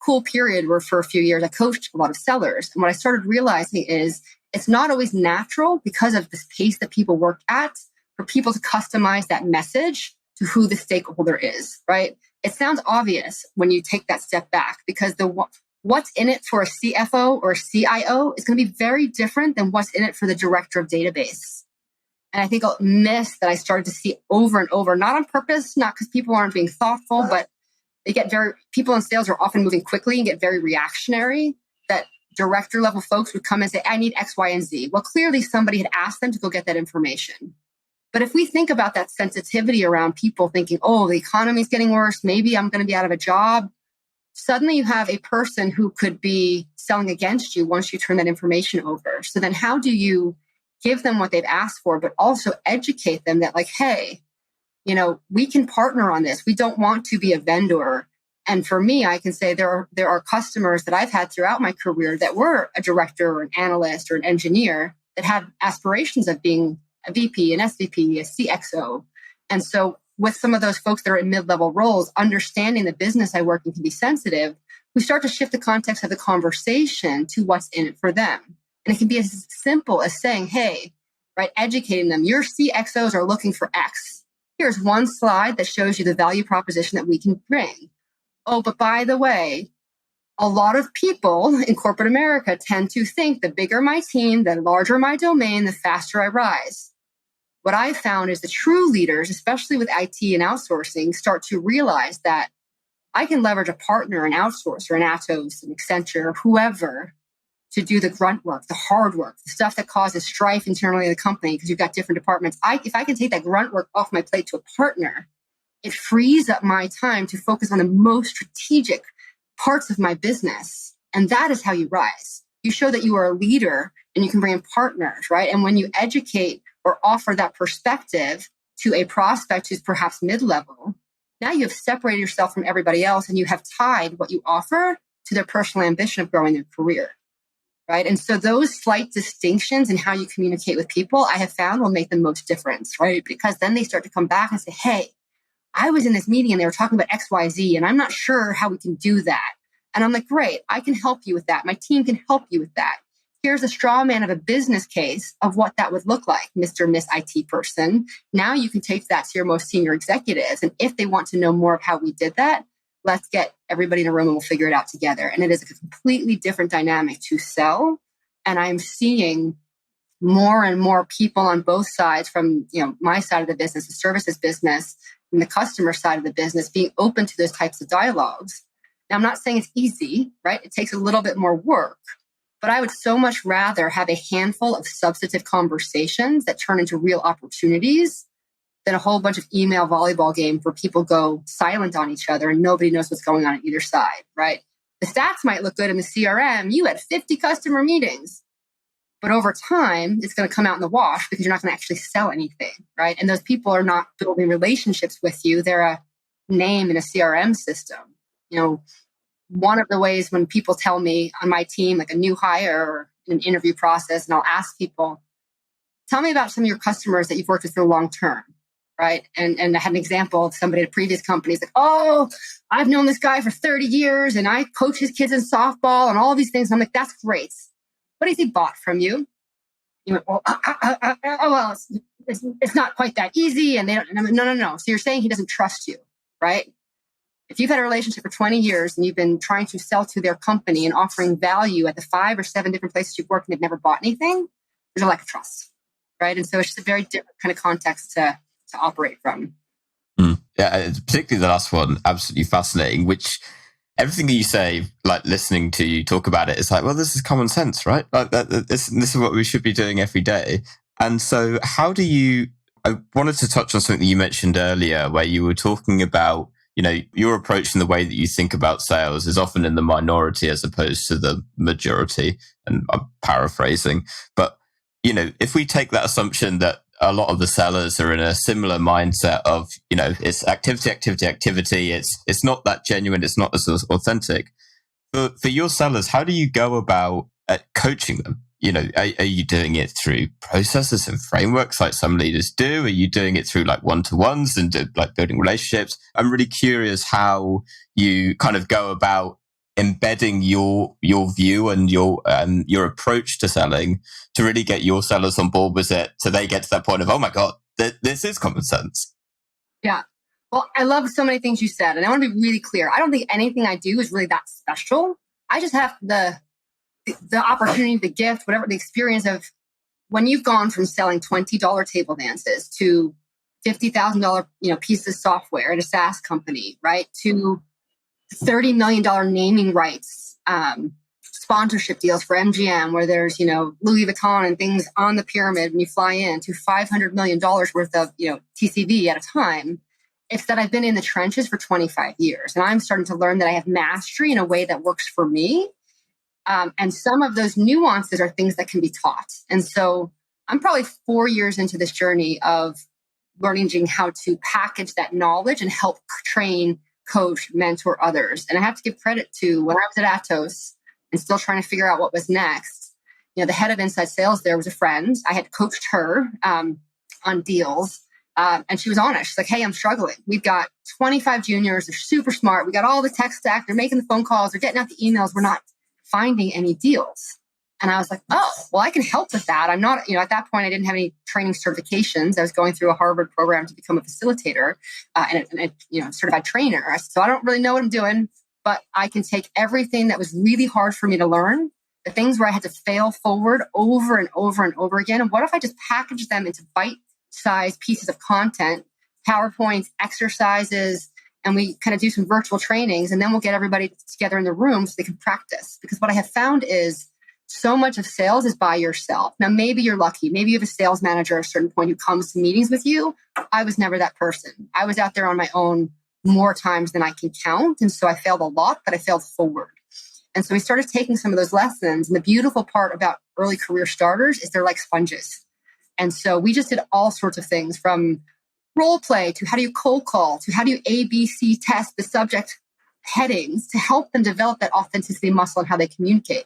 cool period where for a few years I coached a lot of sellers. And what I started realizing is it's not always natural because of this pace that people work at for people to customize that message to who the stakeholder is, right? It sounds obvious when you take that step back because what's in it for a CFO or a CIO is going to be very different than what's in it for the director of database. And I think a miss that I started to see over and over, not on purpose, not because people aren't being thoughtful, but people in sales are often moving quickly and get very reactionary, that director level folks would come and say, I need X, Y, and Z. Well, clearly somebody had asked them to go get that information. But if we think about that sensitivity around people thinking, oh, the economy is getting worse, maybe I'm going to be out of a job. Suddenly you have a person who could be selling against you once you turn that information over. So then how do you give them what they've asked for, but also educate them that like, hey, we can partner on this. We don't want to be a vendor. And for me, I can say there are customers that I've had throughout my career that were a director or an analyst or an engineer that have aspirations of being a VP, an SVP, a CXO. And so with some of those folks that are in mid-level roles, understanding the business I work in can be sensitive, we start to shift the context of the conversation to what's in it for them. And it can be as simple as saying, hey, right, educating them, your CXOs are looking for X. Here's one slide that shows you the value proposition that we can bring. Oh, but by the way, a lot of people in corporate America tend to think the bigger my team, the larger my domain, the faster I rise. What I found is the true leaders, especially with IT and outsourcing, start to realize that I can leverage a partner, an outsourcer, an Atos, an Accenture, whoever, to do the grunt work, the hard work, the stuff that causes strife internally in the company because you've got different departments. If I can take that grunt work off my plate to a partner, it frees up my time to focus on the most strategic parts of my business. And that is how you rise. You show that you are a leader and you can bring in partners, right? And when you educate or offer that perspective to a prospect who's perhaps mid-level, now you have separated yourself from everybody else and you have tied what you offer to their personal ambition of growing their career, right? And so those slight distinctions in how you communicate with people, I have found will make the most difference, right? Because then they start to come back and say, hey, I was in this meeting and they were talking about X, Y, Z, and I'm not sure how we can do that. And I'm like, great, I can help you with that. My team can help you with that. Here's a straw man of a business case of what that would look like, Mr. Miss IT person. Now you can take that to your most senior executives. And if they want to know more of how we did that, let's get everybody in a room and we'll figure it out together. And it is a completely different dynamic to sell. And I'm seeing more and more people on both sides, from my side of the business, the services business, and the customer side of the business, being open to those types of dialogues. Now, I'm not saying it's easy, right? It takes a little bit more work. But I would so much rather have a handful of substantive conversations that turn into real opportunities than a whole bunch of email volleyball games where people go silent on each other and nobody knows what's going on either side, right? The stats might look good in the CRM. You had 50 customer meetings, but over time, it's going to come out in the wash because you're not going to actually sell anything, right? And those people are not building relationships with you. They're a name in a CRM system. One of the ways when people tell me on my team, like a new hire or an interview process, and I'll ask people, tell me about some of your customers that you've worked with for long term, right? And I had an example of somebody at a previous company. He's like, oh, I've known this guy for 30 years and I coach his kids in softball and all these things. And I'm like, that's great. What has he bought from you? You went, well, it's not quite that easy. And they don't, and I'm like, no. So you're saying he doesn't trust you, right? If you've had a relationship for 20 years and you've been trying to sell to their company and offering value at the 5 or 7 different places you've worked and they've never bought anything, there's a lack of trust, right? And so it's just a very different kind of context to operate from.
Yeah, particularly the last one, absolutely fascinating, which everything that you say, like listening to you talk about it, it's like, well, this is common sense, right? Like this is what we should be doing every day. And so I wanted to touch on something you mentioned earlier where you were talking about, your approach and the way that you think about sales is often in the minority as opposed to the majority. And I'm paraphrasing, but if we take that assumption that a lot of the sellers are in a similar mindset of, it's activity. It's not that genuine. It's not as authentic. For your sellers, how do you go about coaching them? Are you doing it through processes and frameworks like some leaders do? Are you doing it through like one-to-ones and like building relationships? I'm really curious how you kind of go about embedding your view and your approach to selling to really get your sellers on board with it, so they get to that point of, oh my God, this is common sense.
Yeah. Well, I love so many things you said, and I want to be really clear. I don't think anything I do is really that special. I just have the opportunity, the gift, whatever, the experience of when you've gone from selling $20 table dances to $50,000, pieces of software at a SaaS company, right? To $30 million naming rights, sponsorship deals for MGM, where there's, Louis Vuitton and things on the pyramid when you fly in, to $500 million worth of, TCV at a time. It's that I've been in the trenches for 25 years and I'm starting to learn that I have mastery in a way that works for me. And some of those nuances are things that can be taught. And so I'm probably 4 years into this journey of learning how to package that knowledge and help train, coach, mentor others. And I have to give credit to when I was at Atos and still trying to figure out what was next. The head of inside sales there was a friend. I had coached her on deals. And she was honest. She's like, hey, I'm struggling. We've got 25 juniors. They're super smart. We got all the tech stack. They're making the phone calls. They're getting out the emails. We're not finding any deals. And I was like, oh, well, I can help with that. I'm not, at that point, I didn't have any training certifications. I was going through a Harvard program to become a facilitator and a certified trainer. So I don't really know what I'm doing, but I can take everything that was really hard for me to learn, the things where I had to fail forward over and over and over again. And what if I just package them into bite-sized pieces of content, PowerPoints, exercises, and we kind of do some virtual trainings, and then we'll get everybody together in the room so they can practice. Because what I have found is so much of sales is by yourself. Now, maybe you're lucky. Maybe you have a sales manager at a certain point who comes to meetings with you. I was never that person. I was out there on my own more times than I can count. And so I failed a lot, but I failed forward. And so we started taking some of those lessons. And the beautiful part about early career starters is they're like sponges. And so we just did all sorts of things, from role play to how do you cold call to how do you ABC test the subject headings to help them develop that authenticity muscle and how they communicate.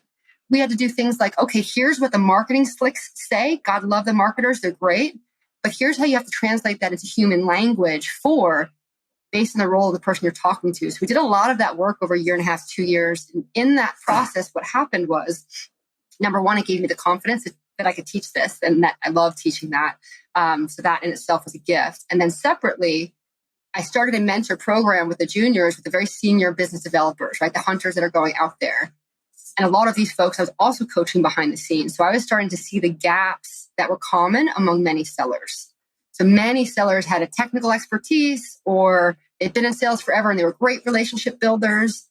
We had to do things like, okay, here's what the marketing slicks say. God love the marketers. They're great. But here's how you have to translate that into human language based on the role of the person you're talking to. So we did a lot of that work over a year and a half, 2 years. And in that process, what happened was, number one, it gave me the confidence that I could teach this and that I love teaching that. So that in itself was a gift. And then separately, I started a mentor program with the juniors, with the very senior business developers, right? The hunters that are going out there. And a lot of these folks I was also coaching behind the scenes. So I was starting to see the gaps that were common among many sellers. So many sellers had a technical expertise or they'd been in sales forever and they were great relationship builders.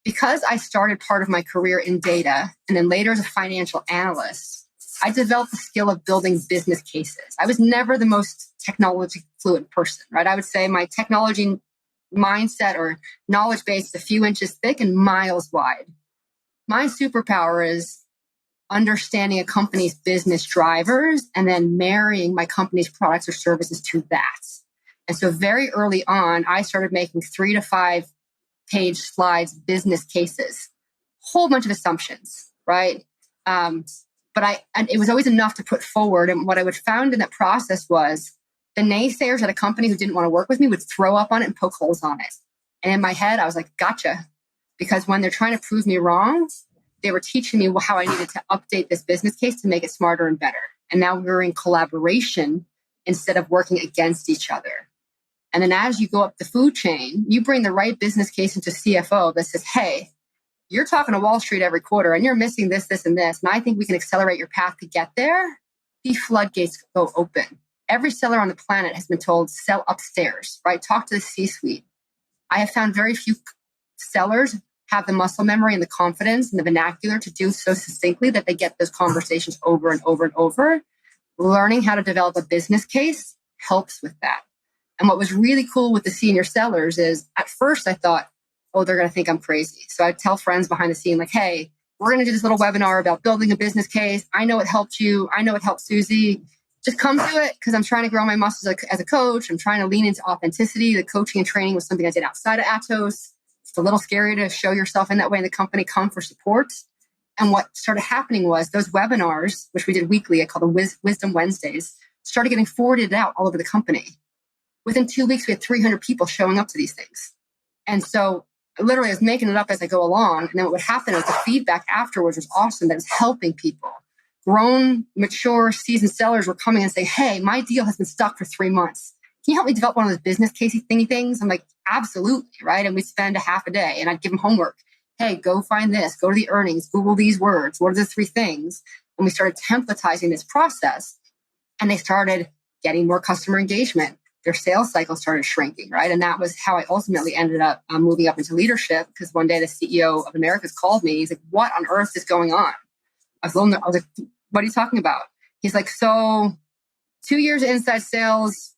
Because I started part of my career in data and then later as a financial analyst, I developed the skill of building business cases. I was never the most technology fluent person, right? I would say my technology mindset or knowledge base is a few inches thick and miles wide. My superpower is understanding a company's business drivers and then marrying my company's products or services to that. And so very early on, I started making 3 to 5 page slides, business cases, whole bunch of assumptions, right? And it was always enough to put forward. And what I would found in that process was the naysayers at a company who didn't want to work with me would throw up on it and poke holes on it. And in my head, I was like, gotcha. Because when they're trying to prove me wrong, they were teaching me how I needed to update this business case to make it smarter and better. And now we're in collaboration instead of working against each other. And then as you go up the food chain, you bring the right business case into CFO that says, hey, you're talking to Wall Street every quarter and you're missing this, this, and this. And I think we can accelerate your path to get there. The floodgates go open. Every seller on the planet has been told, sell upstairs, right? Talk to the C-suite. I have found very few sellers have the muscle memory and the confidence and the vernacular to do so succinctly that they get those conversations over and over and over. Learning how to develop a business case helps with that. And what was really cool with the senior sellers is at first I thought, oh, they're going to think I'm crazy. So I'd tell friends behind the scene, like, hey, we're going to do this little webinar about building a business case. I know it helped you. I know it helped Susie. Just come to it because I'm trying to grow my muscles as a coach. I'm trying to lean into authenticity. The coaching and training was something I did outside of Atos. It's a little scary to show yourself in that way in the company. Come for support. And what started happening was those webinars, which we did weekly, I call them Wisdom Wednesdays, started getting forwarded out all over the company. Within 2 weeks, we had 300 people showing up to these things. And so literally I was making it up as I go along. And then what would happen is the feedback afterwards was awesome. That was helping people. Grown, mature, seasoned sellers were coming and saying, hey, my deal has been stuck for 3 months. Can you help me develop one of those business casey thingy things? I'm like, absolutely, right? And we'd spend a half a day and I'd give them homework. Hey, go find this, go to the earnings, Google these words. What are the 3 things? And we started templatizing this process and they started getting more customer engagement. Their sales cycle started shrinking, right? And that was how I ultimately ended up moving up into leadership because one day the CEO of Americas called me. He's like, what on earth is going on? I was like, what are you talking about? He's like, so 2 years of inside sales,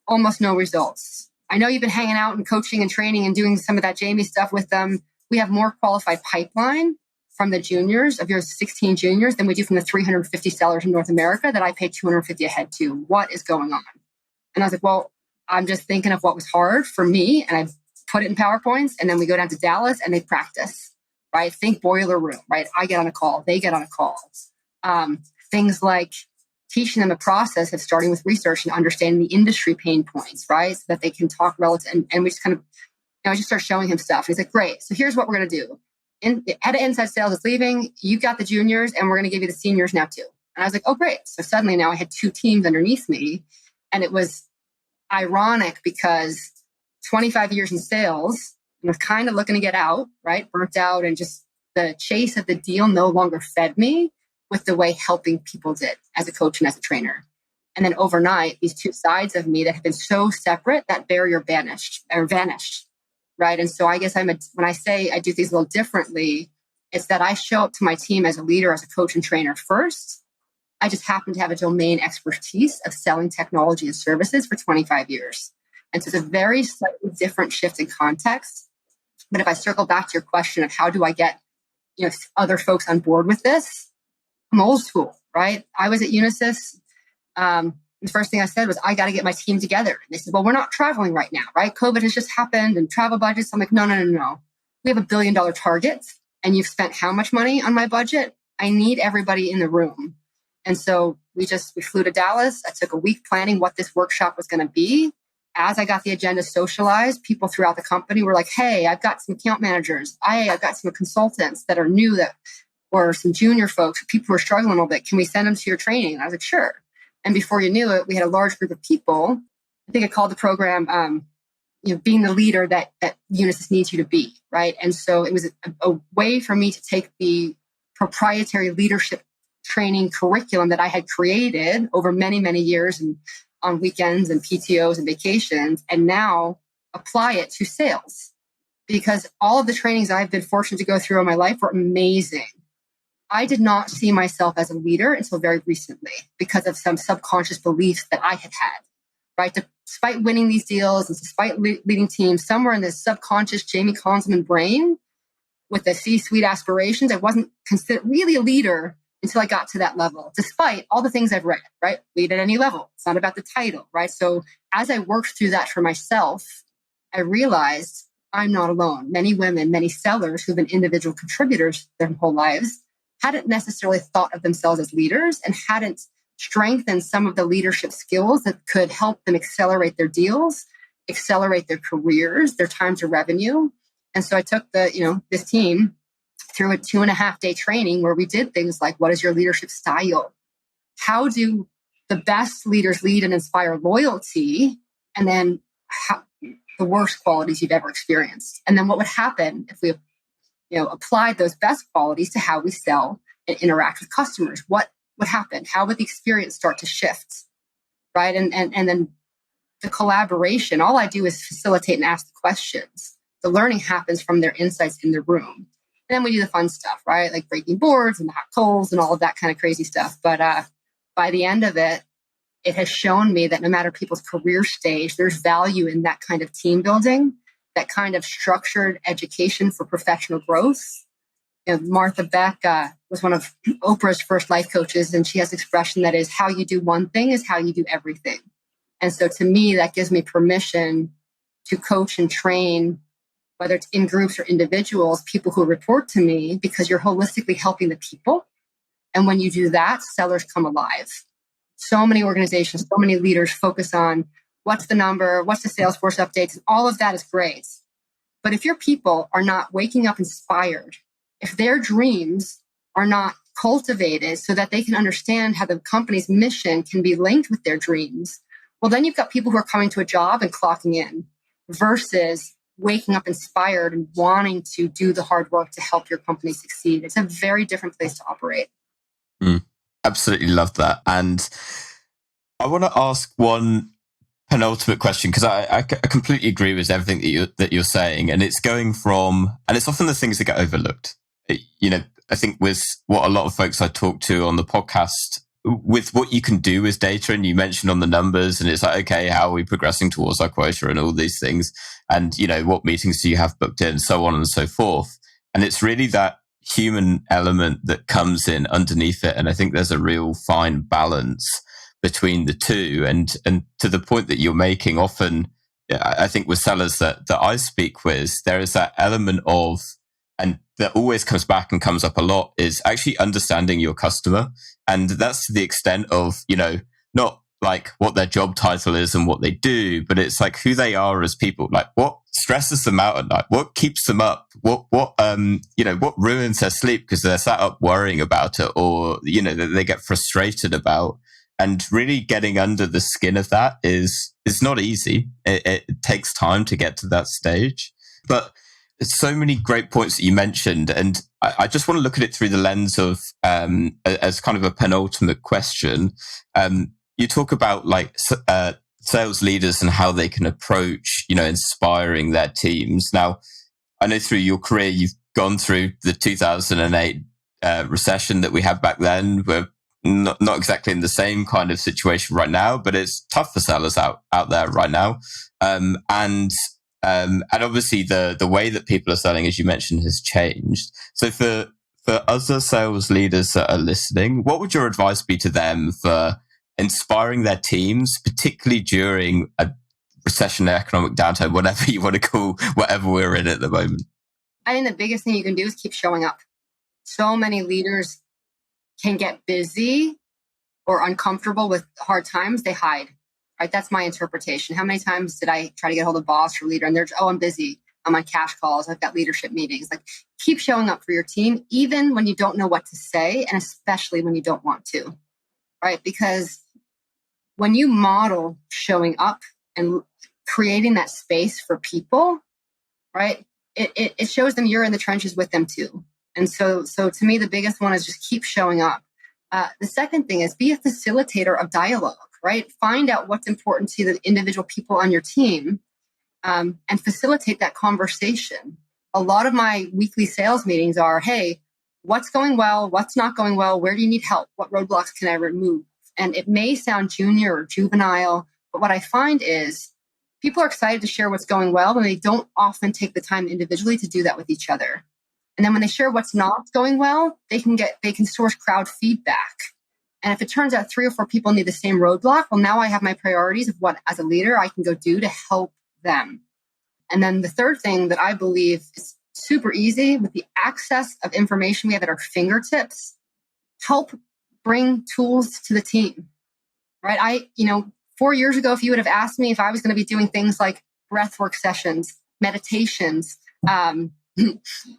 almost no results. I know you've been hanging out and coaching and training and doing some of that Jaime stuff with them. We have more qualified pipeline from the juniors of your 16 juniors than we do from the 350 sellers in North America that I pay $250 a head to. What is going on? And I was like, well, I'm just thinking of what was hard for me. And I put it in PowerPoints. And then we go down to Dallas and they practice, right? Think boiler room, right? I get on a call. They get on a call. Things like teaching them a process of starting with research and understanding the industry pain points, right? So that they can talk relative. And we just kind of, I just start showing him stuff. And he's like, great. So here's what we're going to do. Head of inside sales is leaving. You got the juniors and we're going to give you the seniors now too. And I was like, oh, great. So suddenly now I had 2 teams underneath me. And it was ironic because 25 years in sales, I was kind of looking to get out, right? Burnt out, and just the chase of the deal no longer fed me with the way helping people did as a coach and as a trainer. And then overnight, these 2 sides of me that have been so separate, that barrier vanished, right? And so I guess when I say I do things a little differently, it's that I show up to my team as a leader, as a coach and trainer first. I just happen to have a domain expertise of selling technology and services for 25 years. And so it's a very slightly different shift in context. But if I circle back to your question of how do I get other folks on board with this, I'm old school, right? I was at Unisys. The first thing I said was, I got to get my team together. And they said, well, we're not traveling right now, right? COVID has just happened and travel budgets. I'm like, no. We have $1 billion target and you've spent how much money on my budget? I need everybody in the room. And so we flew to Dallas. I took a week planning what this workshop was going to be. As I got the agenda socialized, people throughout the company were like, hey, I've got some account managers. I've got some consultants that are new or some junior folks, people who are struggling a little bit. Can we send them to your training? And I was like, sure. And before you knew it, we had a large group of people. I think I called the program, being the leader that Unisys needs you to be, right? And so it was a way for me to take the proprietary leadership training curriculum that I had created over many, many years and on weekends and PTOs and vacations, and now apply it to sales. Because all of the trainings I've been fortunate to go through in my life were amazing. I did not see myself as a leader until very recently because of some subconscious beliefs that I had had, right? Despite winning these deals and despite leading teams, somewhere in this subconscious Jaime Konzelman brain with the C-suite aspirations, I wasn't considered really a leader until I got to that level, despite all the things I've read, right? Lead at any level. It's not about the title, right? So as I worked through that for myself, I realized I'm not alone. Many women, many sellers who've been individual contributors their whole lives hadn't necessarily thought of themselves as leaders and hadn't strengthened some of the leadership skills that could help them accelerate their deals, accelerate their careers, their time to revenue. And so I took this team through a 2.5-day training where we did things like, what is your leadership style? How do the best leaders lead and inspire loyalty? And then the worst qualities you've ever experienced. And then what would happen if we applied those best qualities to how we sell and interact with customers? What would happen? How would the experience start to shift? Right. And then the collaboration, all I do is facilitate and ask the questions. The learning happens from their insights in the room. And then we do the fun stuff, right? Like breaking boards and hot coals and all of that kind of crazy stuff. But by the end of it, it has shown me that no matter people's career stage, there's value in that kind of team building, that kind of structured education for professional growth. Martha Beck was one of Oprah's first life coaches, and she has an expression that is, how you do one thing is how you do everything. And so to me, that gives me permission to coach and train, whether it's in groups or individuals, people who report to me, because you're holistically helping the people. And when you do that, sellers come alive. So many organizations, so many leaders focus on what's the number, what's the Salesforce updates, and all of that is great. But if your people are not waking up inspired, if their dreams are not cultivated so that they can understand how the company's mission can be linked with their dreams, well, then you've got people who are coming to a job and clocking in versus waking up inspired and wanting to do the hard work to help your company succeed. It's a very different place to operate.
Absolutely love that. And I want to ask one penultimate question, because I completely agree with everything that you're saying. And it's going from, and it's often the things that get overlooked. I think with what a lot of folks I talk to on the podcast, with what you can do with data, and you mentioned on the numbers, and it's like, okay, how are we progressing towards our quota and all these things? And, what meetings do you have booked in, so on and so forth. And it's really that human element that comes in underneath it. And I think there's a real fine balance between the two. And to the point that you're making, often, I think with sellers that I speak with, there is that element of, and that always comes back and comes up a lot, is actually understanding your customer. And that's to the extent of, not like what their job title is and what they do, but it's like who they are as people, like what stresses them out at night, what keeps them up, what ruins their sleep because they're sat up worrying about it, or, that they get frustrated about. And really getting under the skin of that is not easy. It takes time to get to that stage. But there's so many great points that you mentioned. And I just want to look at it through the lens of, as kind of a penultimate question. You talk about sales leaders and how they can approach, inspiring their teams. Now, I know through your career, you've gone through the 2008 recession that we had back then. We're not exactly in the same kind of situation right now, but it's tough for sellers out there right now. And obviously the way that people are selling, as you mentioned, has changed. So for other sales leaders that are listening, what would your advice be to them for inspiring their teams, particularly during a recession, economic downturn, whatever you want to call whatever we're in at the moment?
I think the biggest thing you can do is keep showing up. So many leaders can get busy or uncomfortable with hard times. They hide, right? That's my interpretation. How many times did I try to get hold of boss or leader and they're just, oh, I'm busy. I'm on cash calls. I've got leadership meetings. Like, keep showing up for your team, even when you don't know what to say, and especially when you don't want to, right? Because when you model showing up and creating that space for people, right, it shows them you're in the trenches with them too. And so to me, the biggest one is just keep showing up. The second thing is be a facilitator of dialogue, right? Find out what's important to the individual people on your team, and facilitate that conversation. A lot of my weekly sales meetings are, hey, what's going well? What's not going well? Where do you need help? What roadblocks can I remove? And it may sound junior or juvenile, but what I find is people are excited to share what's going well, and they don't often take the time individually to do that with each other. And then when they share what's not going well, they can source crowd feedback. And if it turns out 3 or 4 people need the same roadblock, well, now I have my priorities of what, as a leader, I can go do to help them. And then the third thing that I believe is super easy with the access of information we have at our fingertips, help bring tools to the team, right? 4 years ago, if you would have asked me if I was going to be doing things like breathwork sessions, meditations,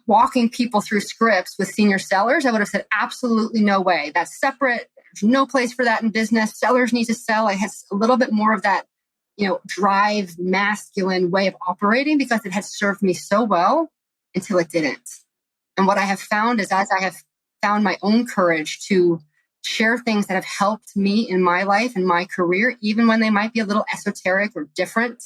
walking people through scripts with senior sellers, I would have said, absolutely no way. That's separate. There's no place for that in business. Sellers need to sell. It has a little bit more of that, drive, masculine way of operating because it has served me so well until it didn't. And what I have found is as I have found my own courage to share things that have helped me in my life and my career, even when they might be a little esoteric or different,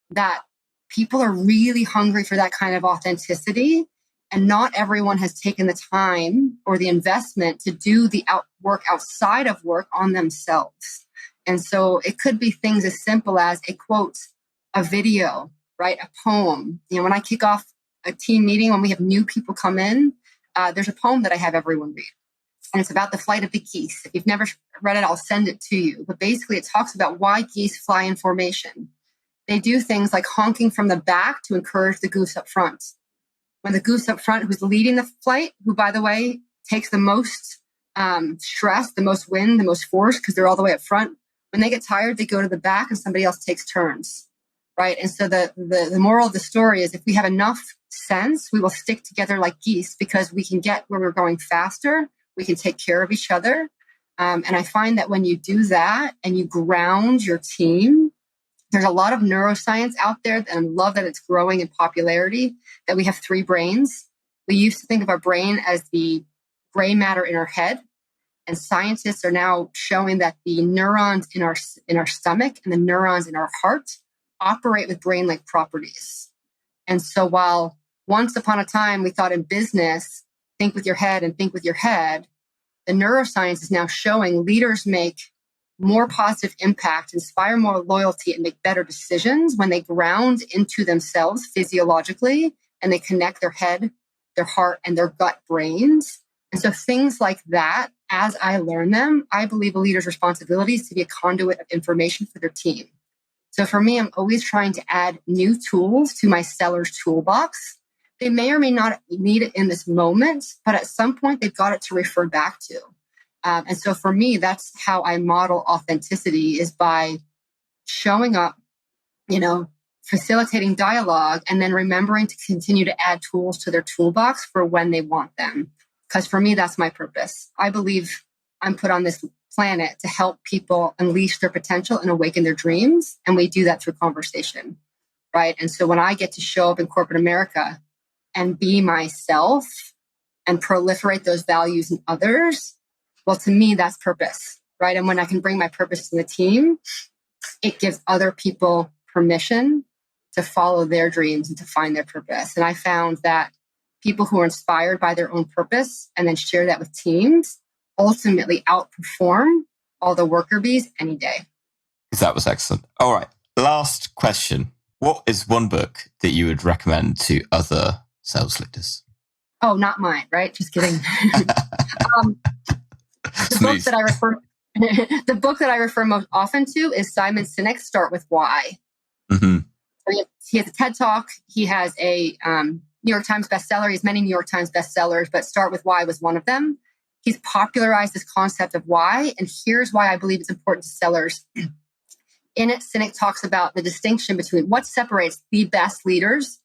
that people are really hungry for that kind of authenticity. And not everyone has taken the time or the investment to do the work outside of work on themselves. And so it could be things as simple as a quote, a video, right? A poem. When I kick off a team meeting, when we have new people come in, there's a poem that I have everyone read. And it's about the flight of the geese. If you've never read it, I'll send it to you. But basically, it talks about why geese fly in formation. They do things like honking from the back to encourage the goose up front. When the goose up front, who's leading the flight, who, by the way, takes the most stress, the most wind, the most force, because they're all the way up front, when they get tired, they go to the back and somebody else takes turns, right? And so the moral of the story is if we have enough sense, we will stick together like geese because we can get where we're going faster. We can take care of each other. And I find that when you do that and you ground your team, there's a lot of neuroscience out there, and I love that it's growing in popularity, that we have 3 brains. We used to think of our brain as the gray matter in our head. And scientists are now showing that the neurons in our stomach and the neurons in our heart operate with brain-like properties. And so while once upon a time we thought in business, think with your head and think with your head, the neuroscience is now showing leaders make more positive impact, inspire more loyalty, and make better decisions when they ground into themselves physiologically and they connect their head, their heart, and their gut brains. And so things like that, as I learn them, I believe a leader's responsibility is to be a conduit of information for their team. So for me, I'm always trying to add new tools to my seller's toolbox. They may or may not need it in this moment, but at some point they've got it to refer back to. And so for me, that's how I model authenticity, is by showing up, facilitating dialogue, and then remembering to continue to add tools to their toolbox for when they want them. Because for me, that's my purpose. I believe I'm put on this planet to help people unleash their potential and awaken their dreams. And we do that through conversation, right? And so when I get to show up in corporate America and be myself and proliferate those values in others, well, to me, that's purpose, right? And when I can bring my purpose to the team, it gives other people permission to follow their dreams and to find their purpose. And I found that people who are inspired by their own purpose and then share that with teams ultimately outperform all the worker bees any day.
That was excellent. All right. Last question. What is one book that you would recommend to other sales leaders?
Oh, not mine, right? Just kidding. The book that I refer The book that I refer most often to is Simon Sinek's Start With Why.
Mm-hmm.
He has a TED Talk. He has a New York Times bestseller. He has many New York Times bestsellers, but Start With Why was one of them. He's popularized this concept of why, and here's why I believe it's important to sellers. In it, Sinek talks about the distinction between what separates the best leaders,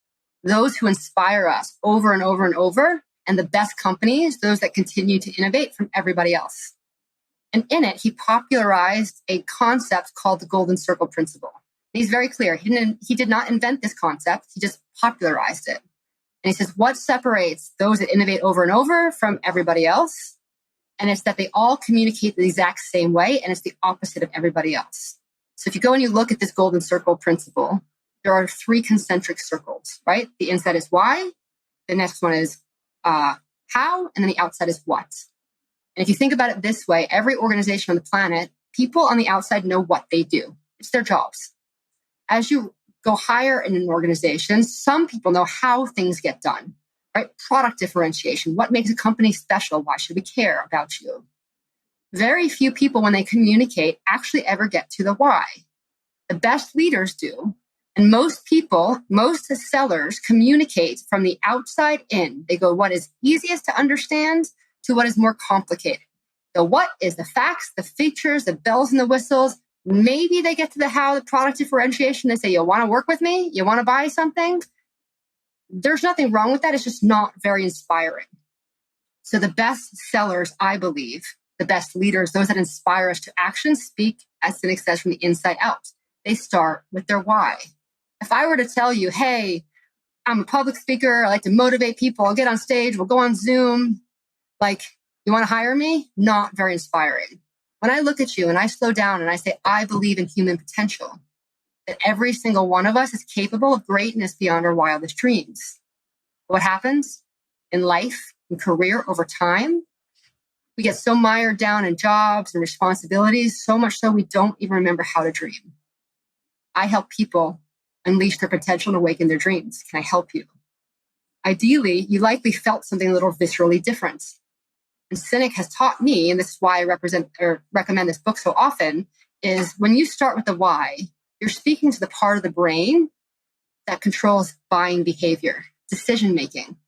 those who inspire us over and over and over, and the best companies, those that continue to innovate, from everybody else. And in it, he popularized a concept called the Golden Circle Principle. And he's very clear. He did not invent this concept. He just popularized it. And he says, what separates those that innovate over and over from everybody else? And it's that they all communicate the exact same way, and it's the opposite of everybody else. So if you go and you look at this Golden Circle Principle, there are 3 concentric circles, right? The inside is why, the next one is how, and then the outside is what. And if you think about it this way, every organization on the planet, people on the outside know what they do. It's their jobs. As you go higher in an organization, some people know how things get done, right? Product differentiation. What makes a company special? Why should we care about you? Very few people, when they communicate, actually ever get to the why. The best leaders do. And most people, most sellers communicate from the outside in. They go, what is easiest to understand to what is more complicated. The what is the facts, the features, the bells and the whistles. Maybe they get to the how, the product differentiation. They say, you want to work with me? You want to buy something? There's nothing wrong with that. It's just not very inspiring. So the best sellers, I believe, the best leaders, those that inspire us to action, speak, as Sinek says, from the inside out. They start with their why. If I were to tell you, hey, I'm a public speaker, I like to motivate people, I'll get on stage, we'll go on Zoom, like, you want to hire me? Not very inspiring. When I look at you and I slow down and I say, I believe in human potential, that every single one of us is capable of greatness beyond our wildest dreams. What happens in life, in career, over time? We get so mired down in jobs and responsibilities, so much so we don't even remember how to dream. I help people unleash their potential and awaken their dreams. Can I help you? Ideally, you likely felt something a little viscerally different. And Sinek has taught me, and this is why I recommend this book so often, is when you start with the why, you're speaking to the part of the brain that controls buying behavior, decision-making.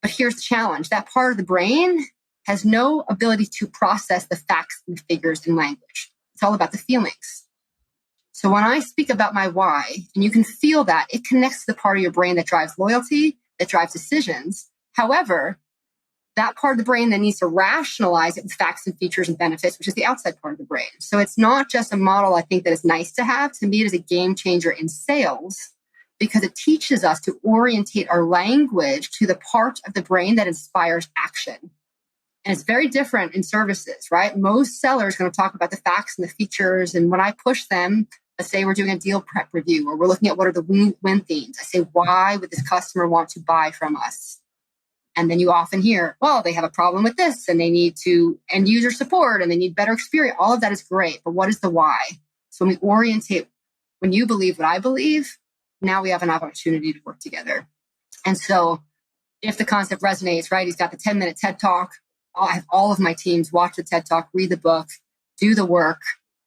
But here's the challenge. That part of the brain has no ability to process the facts and figures in language. It's all about the feelings. So when I speak about my why, and you can feel that, it connects to the part of your brain that drives loyalty, that drives decisions. However, that part of the brain then needs to rationalize it with facts and features and benefits, which is the outside part of the brain. So it's not just a model I think that is nice to have. To me, it is a game changer in sales because it teaches us to orientate our language to the part of the brain that inspires action. And it's very different in services, right? Most sellers are going to talk about the facts and the features. And when I push them, let's say we're doing a deal prep review or we're looking at what are the win themes. I say, why would this customer want to buy from us? And then you often hear, well, they have a problem with this and they need to end user support and they need better experience. All of that is great. But what is the why? So when we orientate, when you believe what I believe, now we have an opportunity to work together. And so if the concept resonates, right, he's got the 10-minute TED Talk. I have all of my teams watch the TED Talk, read the book, do the work,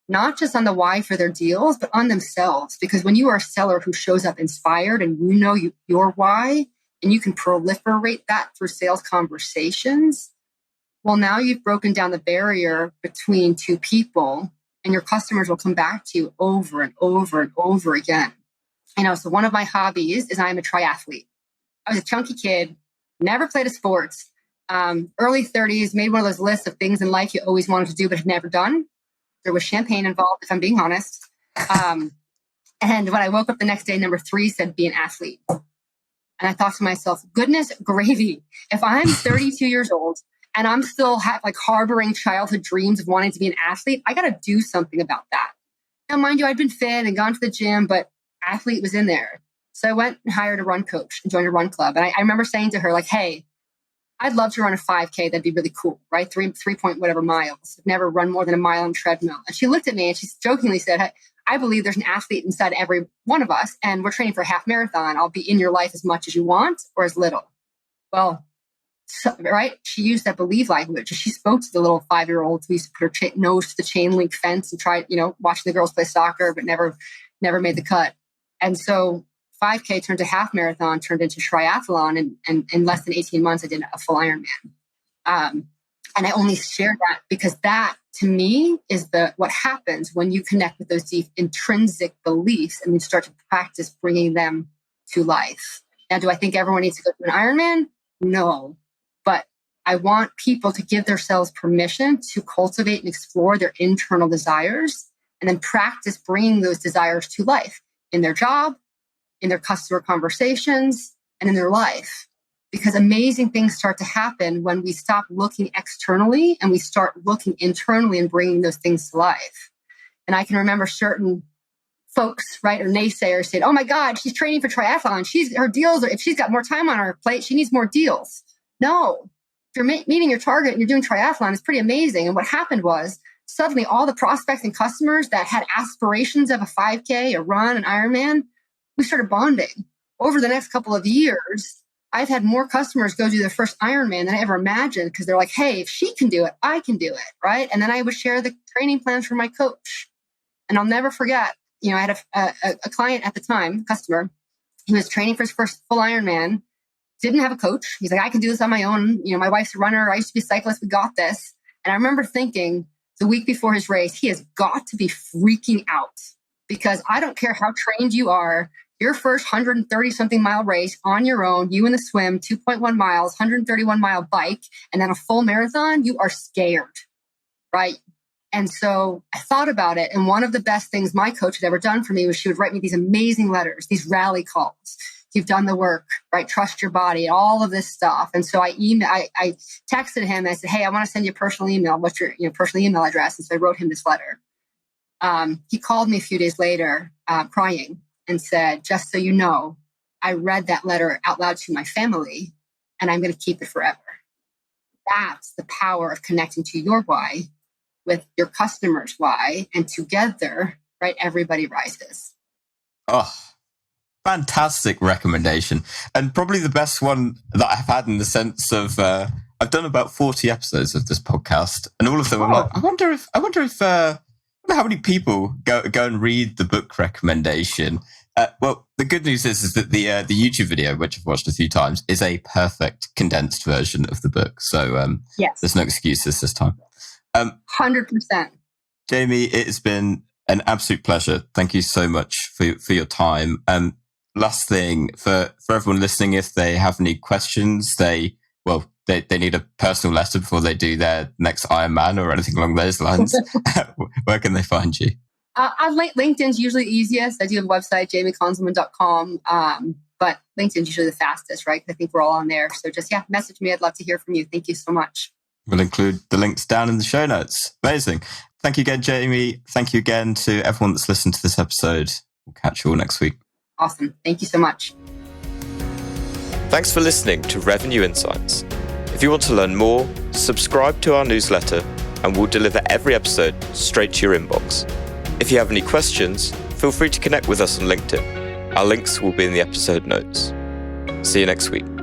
not just on the why for their deals, but on themselves. Because when you are a seller who shows up inspired and you know your why, and you can proliferate that through sales conversations, well, now you've broken down the barrier between two people and your customers will come back to you over and over and over again. So one of my hobbies is I'm a triathlete. I was a chunky kid, never played a sport, early 30s, made one of those lists of things in life you always wanted to do but had never done. There was champagne involved, if I'm being honest. And when I woke up the next day, number 3 said, be an athlete. And I thought to myself, goodness gravy, if I'm 32 years old and I'm still harboring childhood dreams of wanting to be an athlete, I got to do something about that. Now, mind you, I'd been fit and gone to the gym, but athlete was in there. So I went and hired a run coach and joined a run club. And I remember saying to her, hey, I'd love to run a 5K. That'd be really cool, right? 3 point whatever miles. I've never run more than a mile on a treadmill. And she looked at me and she jokingly said, hey, I believe there's an athlete inside every one of us, and we're training for a half marathon. I'll be in your life as much as you want or as little. Well, So, right? She used that believe language. She spoke to the little 5-year-old who used to put her nose to the chain link fence and tried, watching the girls play soccer, but never made the cut. And so 5K turned to half marathon, turned into triathlon. And in less than 18 months, I did a full Ironman. And I only share that because that, to me, is what happens when you connect with those deep intrinsic beliefs and you start to practice bringing them to life. Now, do I think everyone needs to go to an Ironman? No. But I want people to give themselves permission to cultivate and explore their internal desires and then practice bringing those desires to life in their job, in their customer conversations, and in their life. Because amazing things start to happen when we stop looking externally and we start looking internally and bringing those things to life. And I can remember certain folks, right, or naysayers said, "Oh my God, she's training for triathlon. Her deals if she's got more time on her plate, she needs more deals." No, if you're meeting your target and you're doing triathlon, it's pretty amazing. And what happened was suddenly all the prospects and customers that had aspirations of a 5K, a run, an Ironman, we started bonding. Over the next couple of years, I've had more customers go do their first Ironman than I ever imagined because they're like, "Hey, if she can do it, I can do it," right? And then I would share the training plans for my coach. And I'll never forget, I had a client at the time, customer, who was training for his first full Ironman, didn't have a coach. He's like, "I can do this on my own. My wife's a runner. I used to be a cyclist. We got this." And I remember thinking the week before his race, he has got to be freaking out because I don't care how trained you are. Your first 130 something mile race on your own, you in the swim, 2.1 miles, 131 mile bike, and then a full marathon, you are scared, right? And so I thought about it. And one of the best things my coach had ever done for me was she would write me these amazing letters, these rally calls. "You've done the work, right? Trust your body," all of this stuff. And so I texted him and I said, "Hey, I want to send you a personal email. What's your personal email address?" And so I wrote him this letter. He called me a few days later, crying, and said, "Just so you know, I read that letter out loud to my family and I'm going to keep it forever." That's the power of connecting to your why with your customer's why. And together, right, everybody rises.
Oh, fantastic recommendation. And probably the best one that I've had in the sense of, I've done about 40 episodes of this podcast and all of them I'm like, I wonder if how many people go and read the book recommendation. Well, the good news is that the YouTube video, which I've watched a few times, is a perfect condensed version of the book. So
yes,
there's no excuses this time.
100%.
Jaime, it has been an absolute pleasure. Thank you so much for your time. Last thing, for everyone listening, if they have any questions, they need a personal letter before they do their next Ironman or anything along those lines. Where can they find you?
LinkedIn's usually the easiest. I do have a website, jaimekonzelman.com. But LinkedIn's usually the fastest, right? I think we're all on there. So just, message me. I'd love to hear from you. Thank you so much.
We'll include the links down in the show notes. Amazing. Thank you again, Jaime. Thank you again to everyone that's listened to this episode. We'll catch you all next week.
Awesome. Thank you so much.
Thanks for listening to Revenue Insights. If you want to learn more, subscribe to our newsletter and we'll deliver every episode straight to your inbox. If you have any questions, feel free to connect with us on LinkedIn. Our links will be in the episode notes. See you next week.